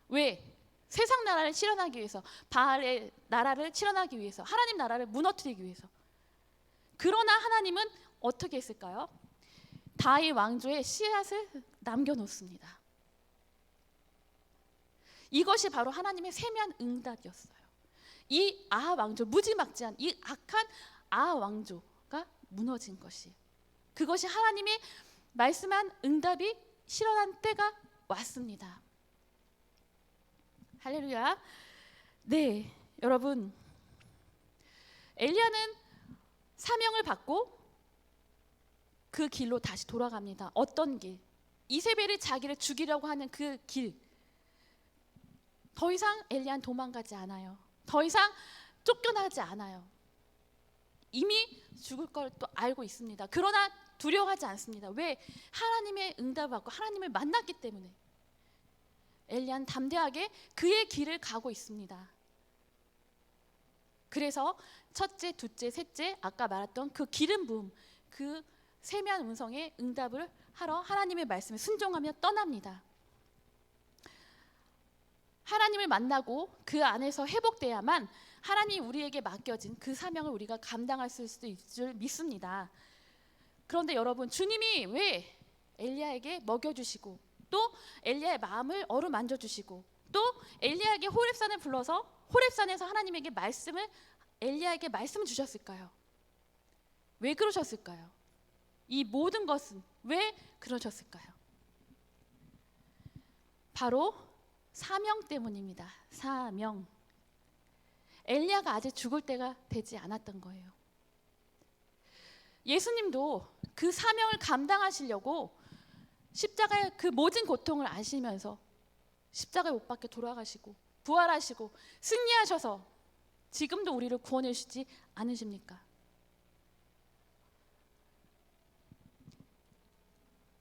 왜? 세상 나라를 실현하기 위해서, 바알의 나라를 실현하기 위해서, 하나님 나라를 무너뜨리기 위해서. 그러나 하나님은 어떻게 했을까요? 다윗 왕조의 씨앗을 남겨놓습니다. 이것이 바로 하나님의 세미한 응답이었어요. 이 아하 왕조, 무지막지한 이 악한 아하 왕조가 무너진 것이, 그것이 하나님이 말씀한 응답이 실현한 때가 왔습니다. 할렐루야. 네, 여러분, 엘리야는 사명을 받고 그 길로 다시 돌아갑니다. 어떤 길? 이세벨이 자기를 죽이려고 하는 그 길. 더 이상 엘리야는 도망가지 않아요. 더 이상 쫓겨나지 않아요. 이미 죽을 걸 또 알고 있습니다. 그러나 두려워하지 않습니다. 왜? 하나님의 응답을 받고 하나님을 만났기 때문에. 엘리야는 담대하게 그의 길을 가고 있습니다. 그래서 첫째, 둘째, 셋째, 아까 말했던 그 기름 부음, 그 세미한 음성에 응답을 하러 하나님의 말씀에 순종하며 떠납니다. 하나님을 만나고 그 안에서 회복돼야만 하나님이 우리에게 맡겨진 그 사명을 우리가 감당할 수 있을 줄 믿습니다. 그런데 여러분, 주님이 왜 엘리야에게 먹여주시고 또 엘리야의 마음을 어루만져 주시고 또 엘리야에게 호렙산을 불러서 호렙산에서 하나님에게 엘리야에게 말씀을 주셨을까요? 왜 그러셨을까요? 이 모든 것은 왜 그러셨을까요? 바로 사명 때문입니다. 사명. 엘리야가 아직 죽을 때가 되지 않았던 거예요. 예수님도 그 사명을 감당하시려고 십자가의 그 모진 고통을 아시면서 십자가에 못 박혀 돌아가시고 부활하시고 승리하셔서 지금도 우리를 구원해 주시지 않으십니까?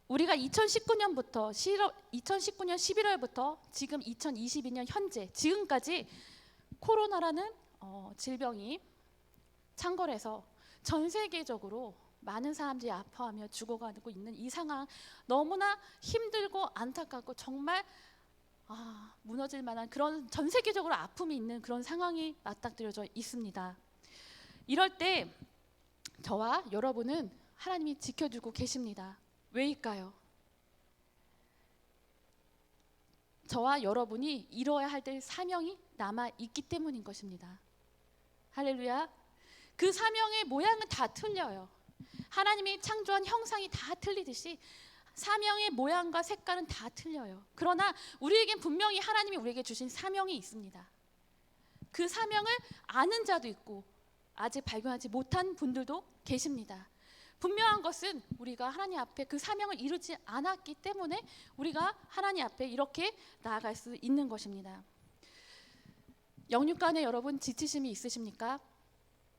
우리가 2019년 11월부터 지금 2022년 현재 지금까지 코로나라는 질병이 창궐해서 전 세계적으로 많은 사람들이 아파하며 죽어가고 있는 이 상황, 너무나 힘들고 안타깝고 정말 무너질 만한 그런 전 세계적으로 아픔이 있는 그런 상황이 맞닥뜨려져 있습니다. 이럴 때 저와 여러분은 하나님이 지켜주고 계십니다. 왜일까요? 저와 여러분이 이루어야 할 때 사명이 남아 있기 때문인 것입니다. 할렐루야. 그 사명의 모양은 다 틀려요. 하나님이 창조한 형상이 다 틀리듯이 사명의 모양과 색깔은 다 틀려요. 그러나 우리에겐 분명히 하나님이 우리에게 주신 사명이 있습니다. 그 사명을 아는 자도 있고 아직 발견하지 못한 분들도 계십니다. 분명한 것은 우리가 하나님 앞에 그 사명을 이루지 않았기 때문에 우리가 하나님 앞에 이렇게 나아갈 수 있는 것입니다. 영육간에 여러분 지치심이 있으십니까?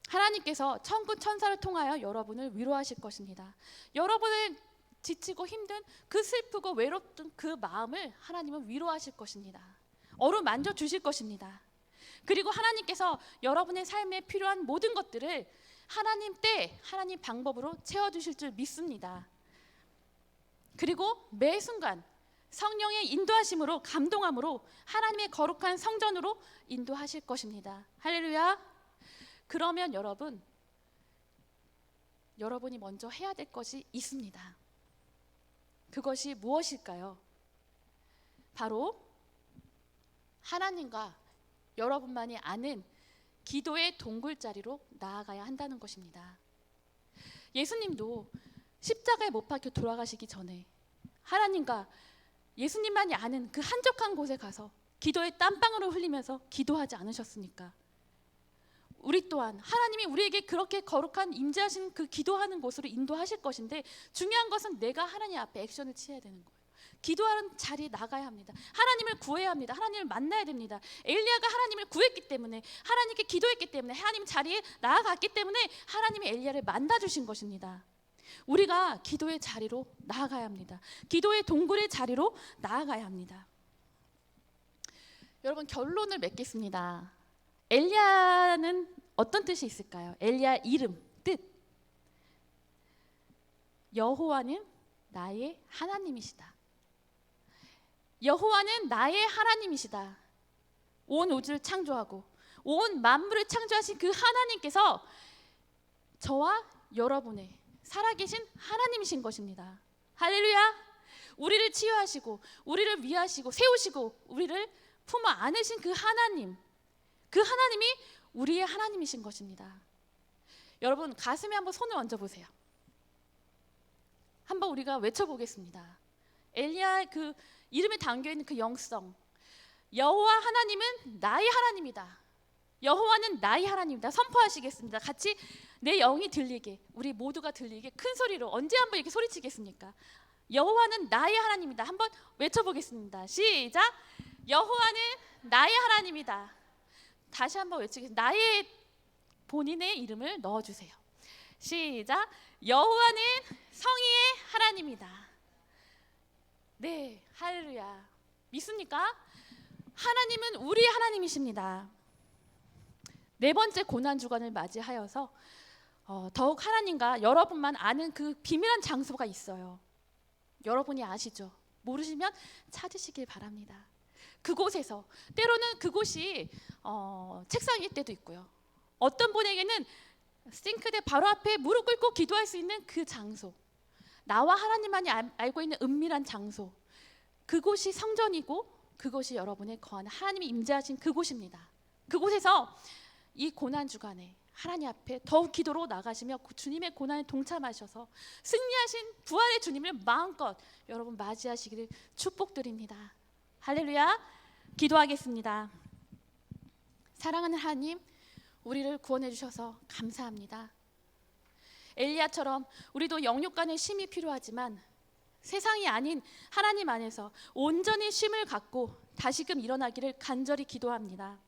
하나님께서 천군 천사를 통하여 여러분을 위로하실 것입니다. 여러분의 지치고 힘든 그 슬프고 외롭던 그 마음을 하나님은 위로하실 것입니다. 어루만져 주실 것입니다. 그리고 하나님께서 여러분의 삶에 필요한 모든 것들을 하나님 때, 하나님 방법으로 채워주실 줄 믿습니다. 그리고 매 순간 성령의 인도하심으로, 감동함으로 하나님의 거룩한 성전으로 인도하실 것입니다. 할렐루야. 그러면 여러분이 먼저 해야 될 것이 있습니다. 그것이 무엇일까요? 바로 하나님과 여러분만이 아는 기도의 동굴자리로 나아가야 한다는 것입니다. 예수님도 십자가에 못 박혀 돌아가시기 전에 하나님과 예수님만이 아는 그 한적한 곳에 가서 기도의 땀방울을 흘리면서 기도하지 않으셨습니까? 우리 또한 하나님이 우리에게 그렇게 거룩한 임재하신 그 기도하는 곳으로 인도하실 것인데, 중요한 것은 내가 하나님 앞에 액션을 취해야 되는 거예요. 기도하는 자리에 나가야 합니다. 하나님을 구해야 합니다. 하나님을 만나야 됩니다. 엘리야가 하나님을 구했기 때문에, 하나님께 기도했기 때문에, 하나님 자리에 나아갔기 때문에 하나님이 엘리야를 만나주신 것입니다. 우리가 기도의 자리로 나아가야 합니다. 기도의 동굴의 자리로 나아가야 합니다. 여러분, 결론을 맺겠습니다. 엘리야는 어떤 뜻이 있을까요? 엘리야 이름, 뜻. 여호와는 나의 하나님이시다. 여호와는 나의 하나님이시다. 온 우주를 창조하고 온 만물을 창조하신 그 하나님께서 저와 여러분의 살아계신 하나님이신 것입니다. 할렐루야. 우리를 치유하시고 우리를 위하시고 세우시고 우리를 품어 안으신 그 하나님, 그 하나님이 우리의 하나님이신 것입니다. 여러분 가슴에 한번 손을 얹어 보세요. 한번 우리가 외쳐보겠습니다. 엘리야의 그 이름에 담겨 있는 그 영성, 여호와 하나님은 나의 하나님이다. 여호와는 나의 하나님이다. 선포하시겠습니다. 같이 내 영이 들리게, 우리 모두가 들리게 큰 소리로 언제 한번 이렇게 소리치겠습니까? 여호와는 나의 하나님이다. 한번 외쳐보겠습니다. 시작. 여호와는 나의 하나님이다. 다시 한번 외치겠습니다. 나의 본인의 이름을 넣어주세요. 시작. 여호와는 성의의 하나님이다. 네, 할렐루야. 믿습니까? 하나님은 우리 하나님이십니다. 네 번째 고난 주간을 맞이하여서 더욱 하나님과 여러분만 아는 그 비밀한 장소가 있어요. 여러분이 아시죠? 모르시면 찾으시길 바랍니다. 그곳에서 때로는 그곳이 책상일 때도 있고요. 어떤 분에게는 싱크대 바로 앞에 무릎 꿇고 기도할 수 있는 그 장소, 나와 하나님만이 알고 있는 은밀한 장소, 그곳이 성전이고 그것이 여러분의 거하는 하나님이 임재하신 그곳입니다. 그곳에서 이 고난 주간에 하나님 앞에 더욱 기도로 나가시며 주님의 고난에 동참하셔서 승리하신 부활의 주님을 마음껏 여러분 맞이하시기를 축복드립니다. 할렐루야. 기도하겠습니다. 사랑하는 하나님, 우리를 구원해 주셔서 감사합니다. 엘리야처럼 우리도 영육 간의 쉼이 필요하지만 세상이 아닌 하나님 안에서 온전히 쉼을 갖고 다시금 일어나기를 간절히 기도합니다.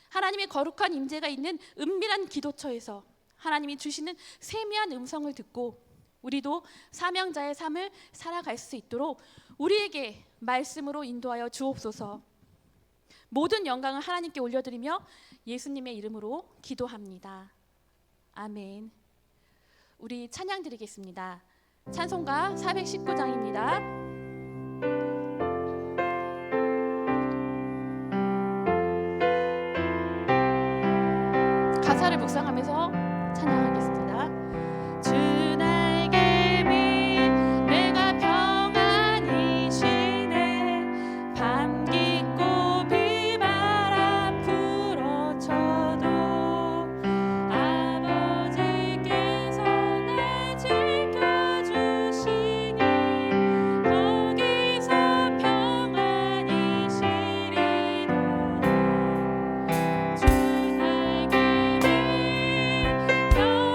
하나님의 거룩한 임재가 있는 은밀한 기도처에서 하나님이 주시는 세미한 음성을 듣고 우리도 사명자의 삶을 살아갈 수 있도록 우리에게 말씀으로 인도하여 주옵소서. 모든 영광을 하나님께 올려드리며 예수님의 이름으로 기도합니다. 아멘. 우리 찬양 드리겠습니다. 찬송가 419장입니다. 가사를 묵상하면서 찬양하겠습니다. 주 날개 위 내가 평안히 쉬네. 밤 깊고 비바람 불어쳐도 아버지께서 날 지켜주시니 거기서 평안히 쉬리로다. 주 날개 위 평안히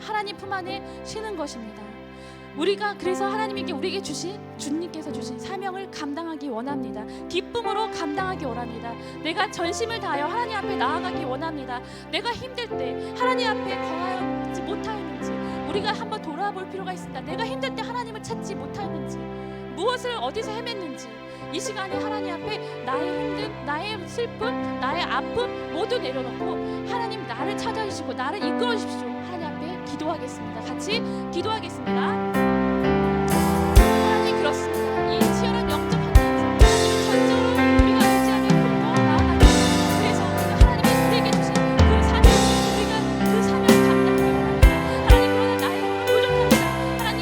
하나님 품 안에 쉬는 것입니다. 우리가 그래서 하나님께 우리에게 주신 주님께서 주신 사명을 감당하기 원합니다. 기쁨으로 감당하기 원합니다. 내가 전심을 다하여 하나님 앞에 나아가기 원합니다. 내가 힘들 때 하나님 앞에 거하지 못하였는지 우리가 한번 돌아볼 필요가 있습니다. 내가 힘들 때 하나님을 찾지 못하였는지, 무엇을 어디서 헤맸는지 이 시간에 하나님 앞에 나의 힘듦, 나의 슬픔, 나의 아픔 모두 내려놓고 하나님 나를 찾아주시고 나를 이끌어 주십시오. 하나님 앞에 기도하겠습니다. 같이 기도하겠습니다. 하나님, 그렇습니다. 이 치열한 영적 환경에서 전적으로 우리가 의지하며 돌고 나아가기 위해서 그래서 우리가 하나님이 우리에게 주신 그 사명, 우리가 그 사명을 감당하기 원합니다. 하나님, 그러나 나의 힘은 부족합니다. 하나님,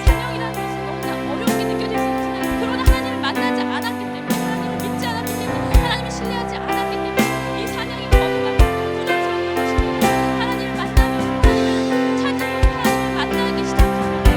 사명이라는 것은 너무나 어렵게 느껴질 수 있지만 그러나 하나님을 만나지 않았기 때문에, 하나님을 믿지 않았기 때문에, 하나님을 신뢰하지 않았기 때문에 이 사명이 거부감이 부담스러운 것입니다. 하나님을 만나면, 하나님을 찾으면, 하나님을 만나기 시작하면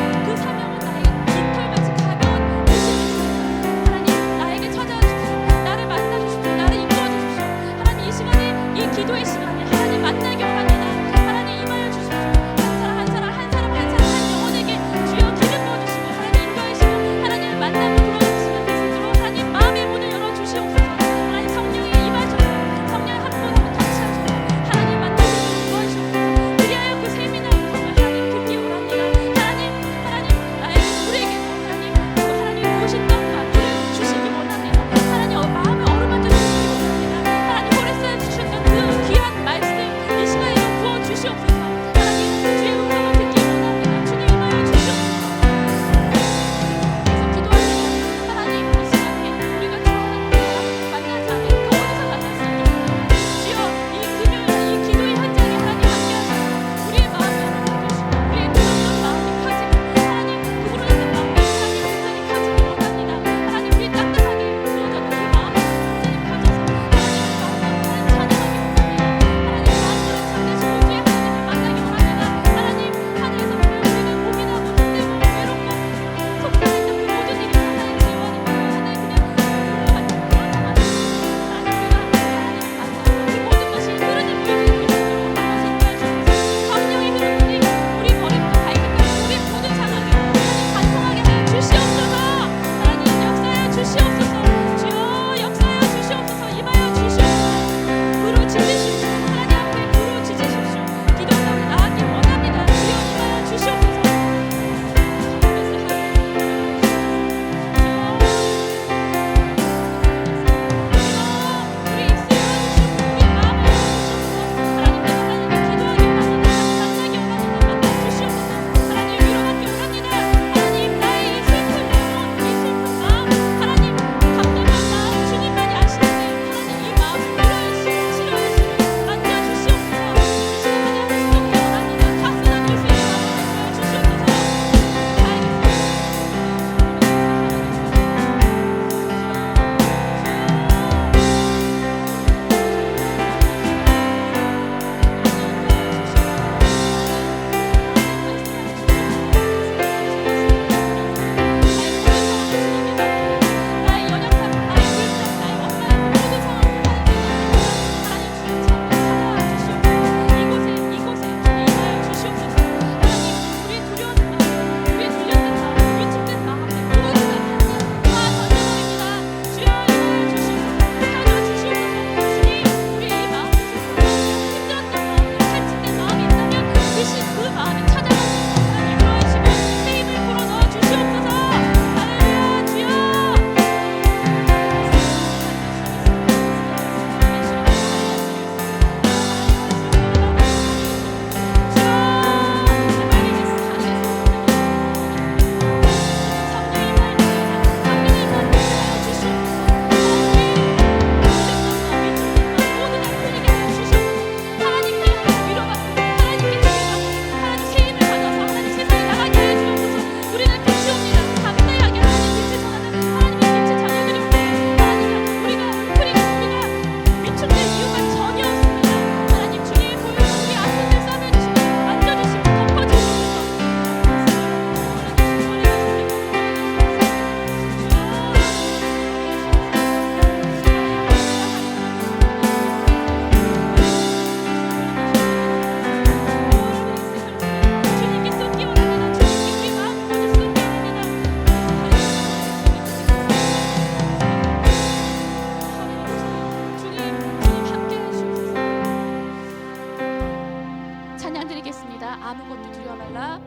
말라.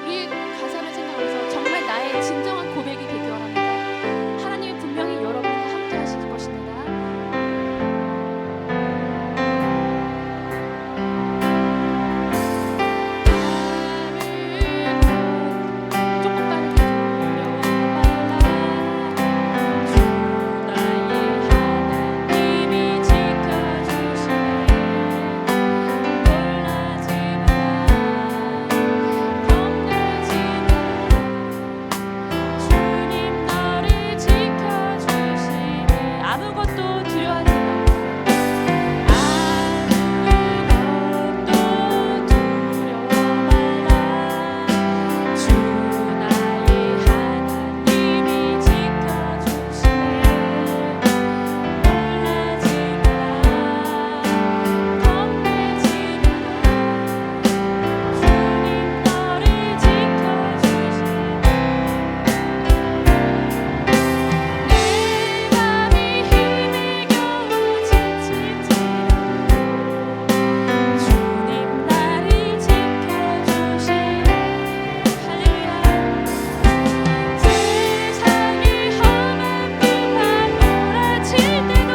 우리 가사를 생각하면서 정말 나의 진정한 고백이 되기 원합니다. 하나님이 분명히 여러분과 함께 하실 것입니다. 조금 빠르게 주 나의 하나님이 지켜주시네. 놀라지 마라 겁내지 마라 주님 너를 지켜주시네. 아무것도 두려워하지 마. 아무것도 두려워 말라. 주 나의 하나님이 지켜주시네. 놀라지 마라 겁내지 마라 주님 너를 지켜주시네. 내 맘이 힘에 겨워 지칠지라도 주님 나를 지켜주시네. 할렐루야. 세상이 험한 비만 몰아칠 때도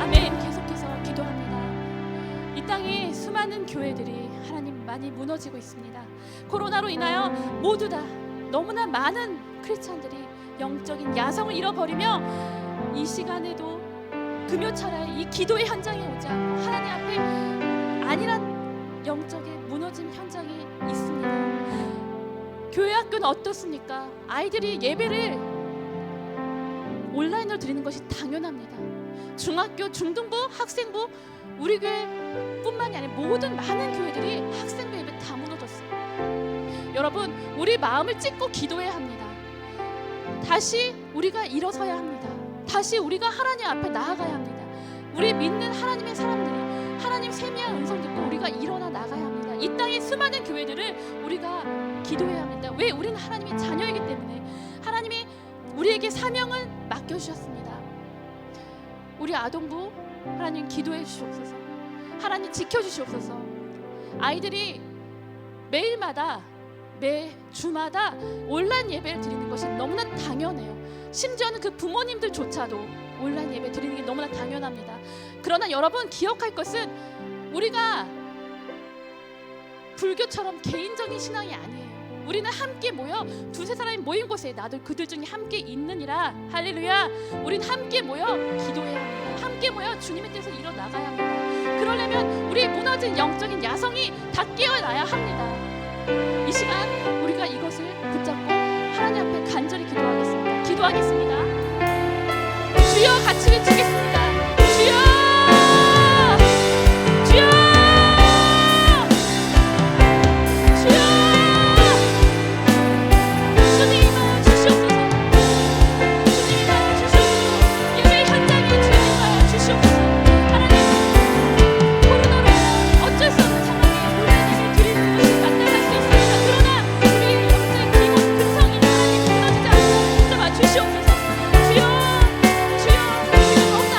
아멘. 계속해서 기도합니다. 이 땅에 수많은 교회들이 하나님 많이 무너지고 있습니다. 코로나로 인하여 모두 다 너무나 많은 크리스찬들이 영적인 야성을 잃어버리며 이 시간에도 금요철에 이 기도의 현장에 오지 않고 하나님 앞에 안일한 영적의 무너짐 현장이 있습니다. 교회 학교는 어떻습니까? 아이들이 예배를 온라인으로 드리는 것이 당연합니다. 중학교, 중등부, 학생부 우리 교회뿐만이 아니라 모든 많은 교회들이 학생부 예배 다 무너졌어요. 여러분, 우리 마음을 찢고 기도해야 합니다. 다시 우리가 일어서야 합니다. 다시 우리가 하나님 앞에 나아가야 합니다. 우리 믿는 하나님의 사람들이 하나님 세미한 음성 듣고 우리가 일어나 나가야 합니다. 이 땅의 수많은 교회들을 우리가 기도해야 합니다. 왜? 우리는 하나님의 자녀이기 때문에 하나님이 우리에게 사명을 맡겨주셨습니다. 우리 아동부 하나님 기도해 주시옵소서. 하나님 지켜주시옵소서. 아이들이 매일마다 매 주마다 온라인 예배를 드리는 것이 너무나 당연해요. 심지어는 그 부모님들조차도 온라인 예배 드리는 게 너무나 당연합니다. 그러나 여러분 기억할 것은 우리가 불교처럼 개인적인 신앙이 아니에요. 우리는 함께 모여 두세 사람이 모인 곳에 나도 그들 중에 함께 있느니라. 할렐루야. 우리는 함께 모여 기도해야 합니다. 함께 모여 주님의 뜻을 이뤄 나가야 합니다. 그러려면 우리의 무너진 영적인 야성이 다 깨어나야 합니다. 이 시간 우리가 찬양하겠습니다. 주여 같이 외치겠습니다. 주여 주여 주여 주님아 주시옵소서. 주님아 주시옵소서. 예배 현장에 주님아 주시옵소서. 하나님 코로나로 어쩔 수 없는 상황에 예배를 드리는 것이 마땅할 수 있습니다. 그러나 우리 영적 그리고 근성이 하나님 무너지지 않고 붙잡아 주시옵소서. 주여 주여 주여 더욱더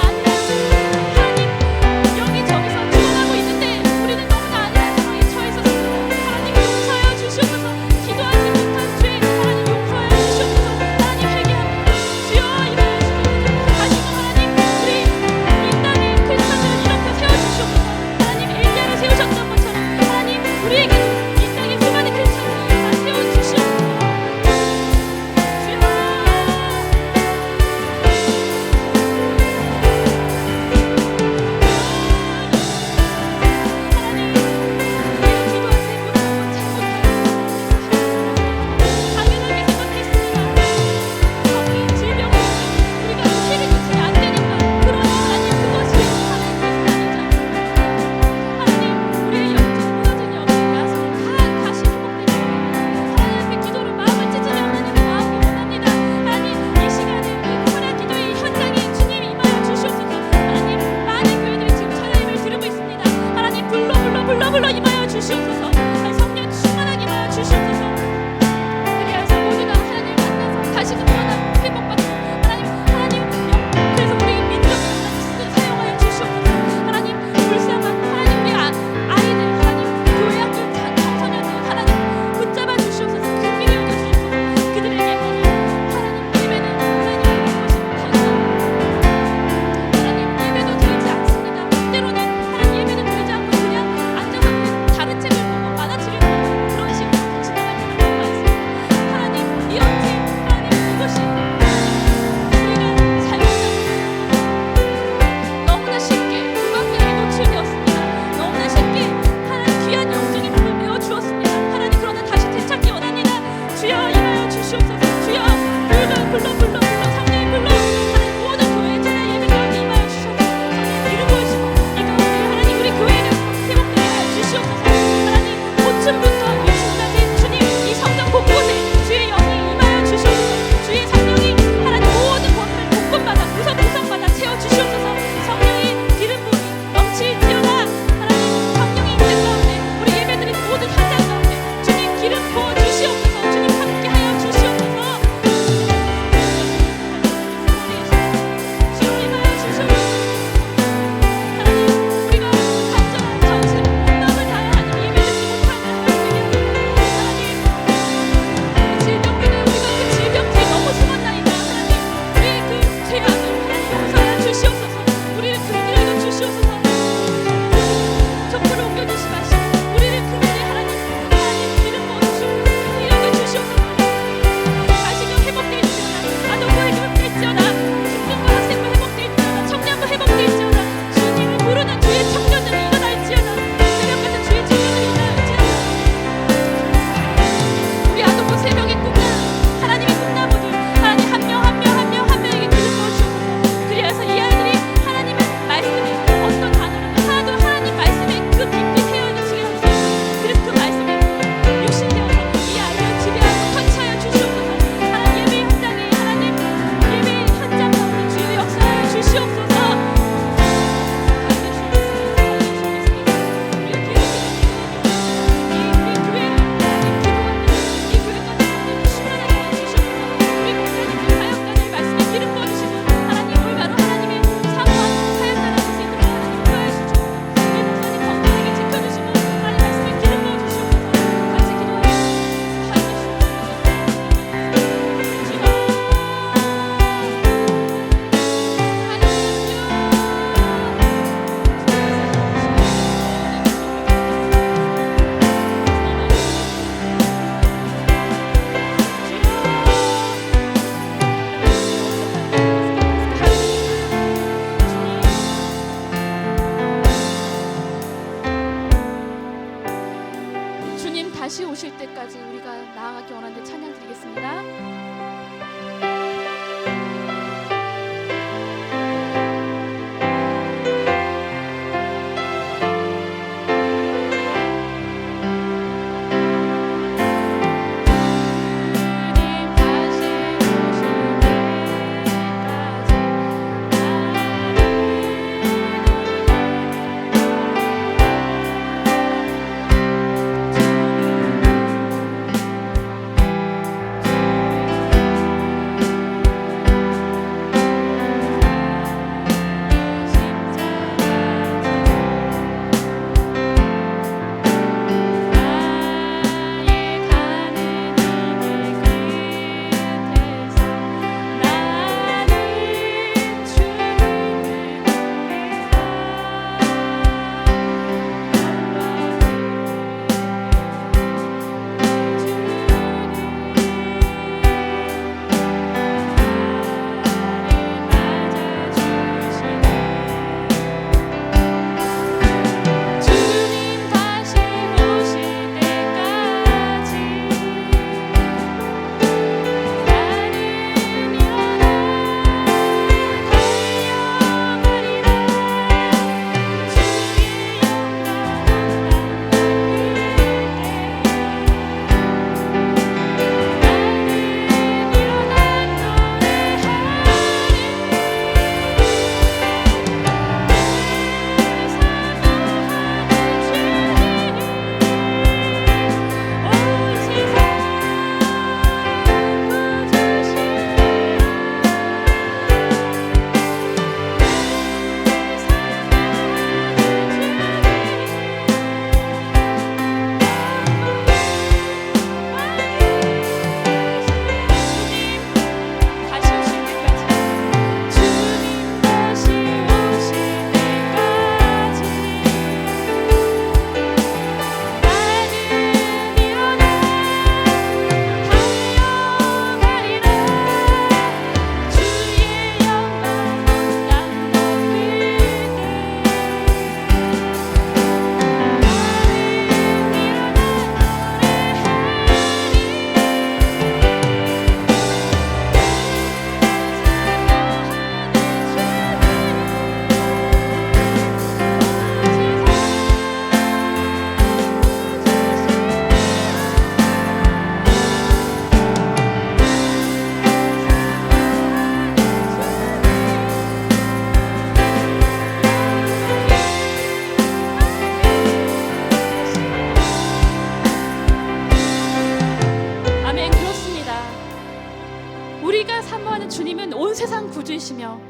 사모하는 주님은 온 세상 구주이시며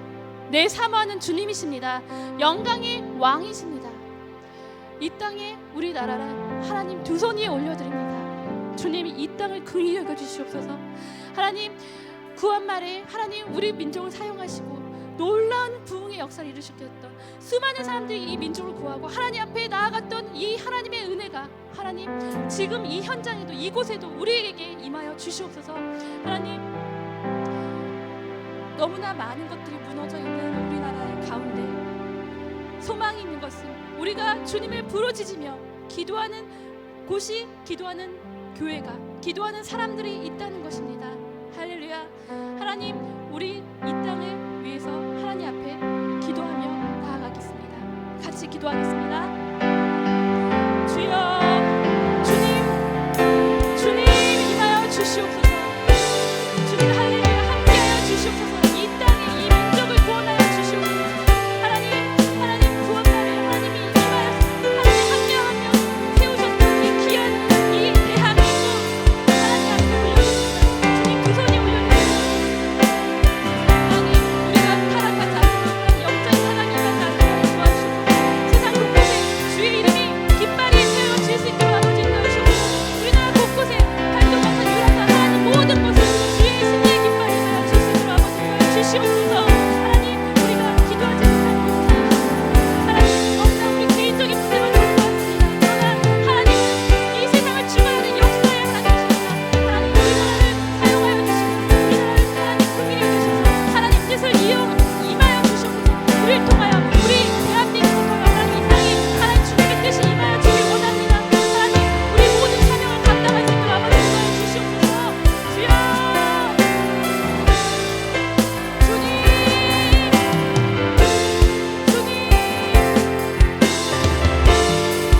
내 사모하는 주님이십니다. 영광의 왕이십니다. 이 땅에 우리나라를 하나님 두 손 위에 올려드립니다. 주님이 이 땅을 긍휼히 여겨주시옵소서. 하나님 구원말에 하나님 우리 민족을 사용하시고 놀라운 부흥의 역사를 이루셨던 수많은 사람들이 이 민족을 구하고 하나님 앞에 나아갔던 이 하나님의 은혜가 하나님 지금 이 현장에도 이곳에도 우리에게 임하여 주시옵소서. 하나님 너무나 많은 것들이 무너져 있는 우리나라 가운데 소망이 있는 것은 우리가 주님을 부르짖으며 기도하는 곳이, 기도하는 교회가, 기도하는 사람들이 있다는 것입니다. 할렐루야. 하나님 우리 이 땅을 위해서 하나님 앞에 기도하며 나아가겠습니다. 같이 기도하겠습니다. 주여, 주님 임하여 주시옵소서. 주님 할렐루야 함께하여 주시옵소서. 이 땅에 이 민족을 구원하여 주시옵소서. 하나님 구원말에 하나님이 임하여서 하나님 한 명 한 명 세우셨던 이 귀한 이 대한민국 하나님 앞에 올려드립니다. 주님 두 손이 올려드립니다. 하나님 우리가 타락하지 않도록 영적인 타락이 가지 않도록 도와주시옵소서. 세상 곳곳에 주의 이름이 깃발이 세워질 수 있도록 아버지 인도하시옵소서. 우리나라 곳곳에 발동하는 유라사 하나님 모든 곳에 주의 승리의 깃발이 세워질 수 있도록 아버지 인도하시옵소서. 하나님 우리가 기도하지 못하는 곳에 하나님 너무나 우리 개인적인 문제만 놓고 왔습니다. 그러나 하나님은 이 세상을 주관하는 역사의 하나님이십니다. 하나님 우리나라를 사용하여 주시고 우리나라를 하나님 긍휼히 여기셔서 하나님 뜻을 임하여 주시옵소서. 우리를 통하여 우리 대한민국을 통하여 하나님 이 땅에 하나님 주님의 뜻이 임하여 주길 원합니다. 하나님 우리 모든 사명을 감당할 수 있도록 아버지 임하여 주시옵소서. 주여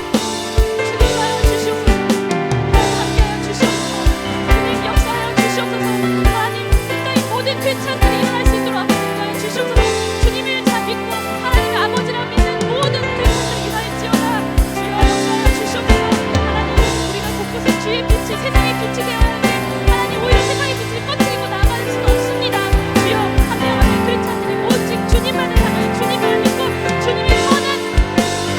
주님하여 주시옵소서. 함께하여 주시옵소서. 주님 역사하여 주시옵소서. 하나님 이 땅의 모든 괜찮들이 일어날 수 있도록 아버지 임하여 주시옵소서. 주님을 잘 믿고 하나님의 아버지라 믿는 모든 괜찮들이 일어날지어다. 주여 역사하여 주시옵소서. 하나님 우리가 곳곳에 주의 빛이 세상의 빛이 되어야 하는데 하나님 오히려 세상의 빛을 꺼뜨리고 나아갈 수는 없습니다. 주여 함께하는 괜찮들이 오직 주님만을 향하여 주님을 믿고 주님의 선한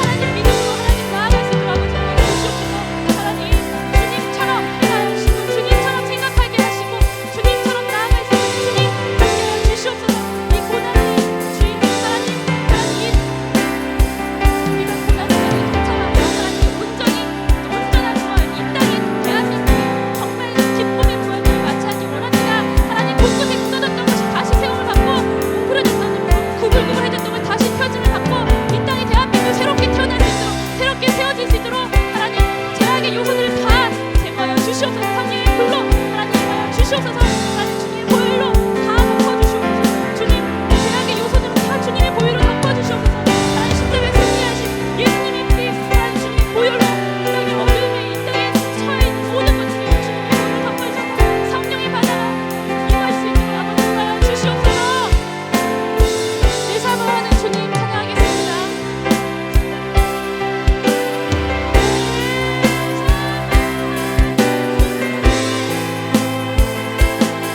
하나님 믿음으로 하나님 나아갈 수 있도록 아버지 하나님 주시옵소서. 하나님 주님처럼 행하시고 주님처럼 생각하게 하시고 주님처럼 나아갈 수 있는 주님 함께하여 주시옵소서. 이 고난의 주인 하나님 우리가 고난을 괜찮아요. 하나님 온전한 부활 이 땅에 대한민국이 정말 기쁨의 부활을 맞이하기 원합니다. 하나님 곳곳에 무너졌던 것이 다시 세움을 받고 웅크려졌던 것, 구불구불해졌던 것 다시 펴짐을 받고 이 땅에 대한민국이 새롭게 태어날 수 있도록 새롭게 세워질 수 있도록 하나님 죄악의 요소들을 다 제거하여 주시옵소서. 성령의 불로 하나님 임하여 주시옵소서. 하나님 주님의 보혈로 다 덮어주시옵소서. 주님 죄악의 요소들을 다 주님의 보혈로 덮어주시옵소서. 하나님 십자가에 승리하신 예수님의 피 하나님 주님의 보혈로 이 땅의 어둠에 이 땅에 처해있는 모든 것들을 주님의 보혈로 덮어주셔서 성령의 바다가 임할 수 있도록 아버지 임하여 주시옵소서. 내 사모하는 주님 찬양하겠습니다. 주님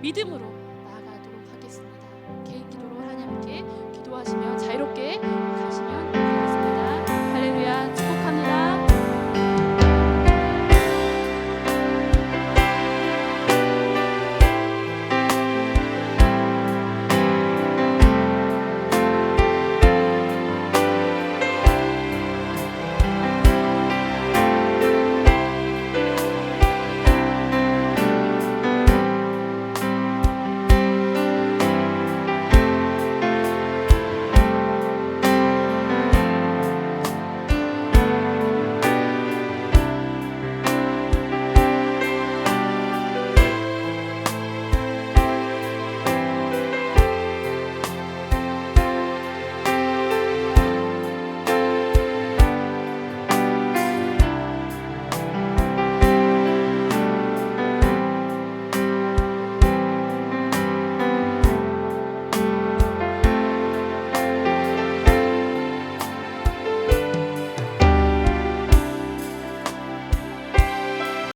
믿음으로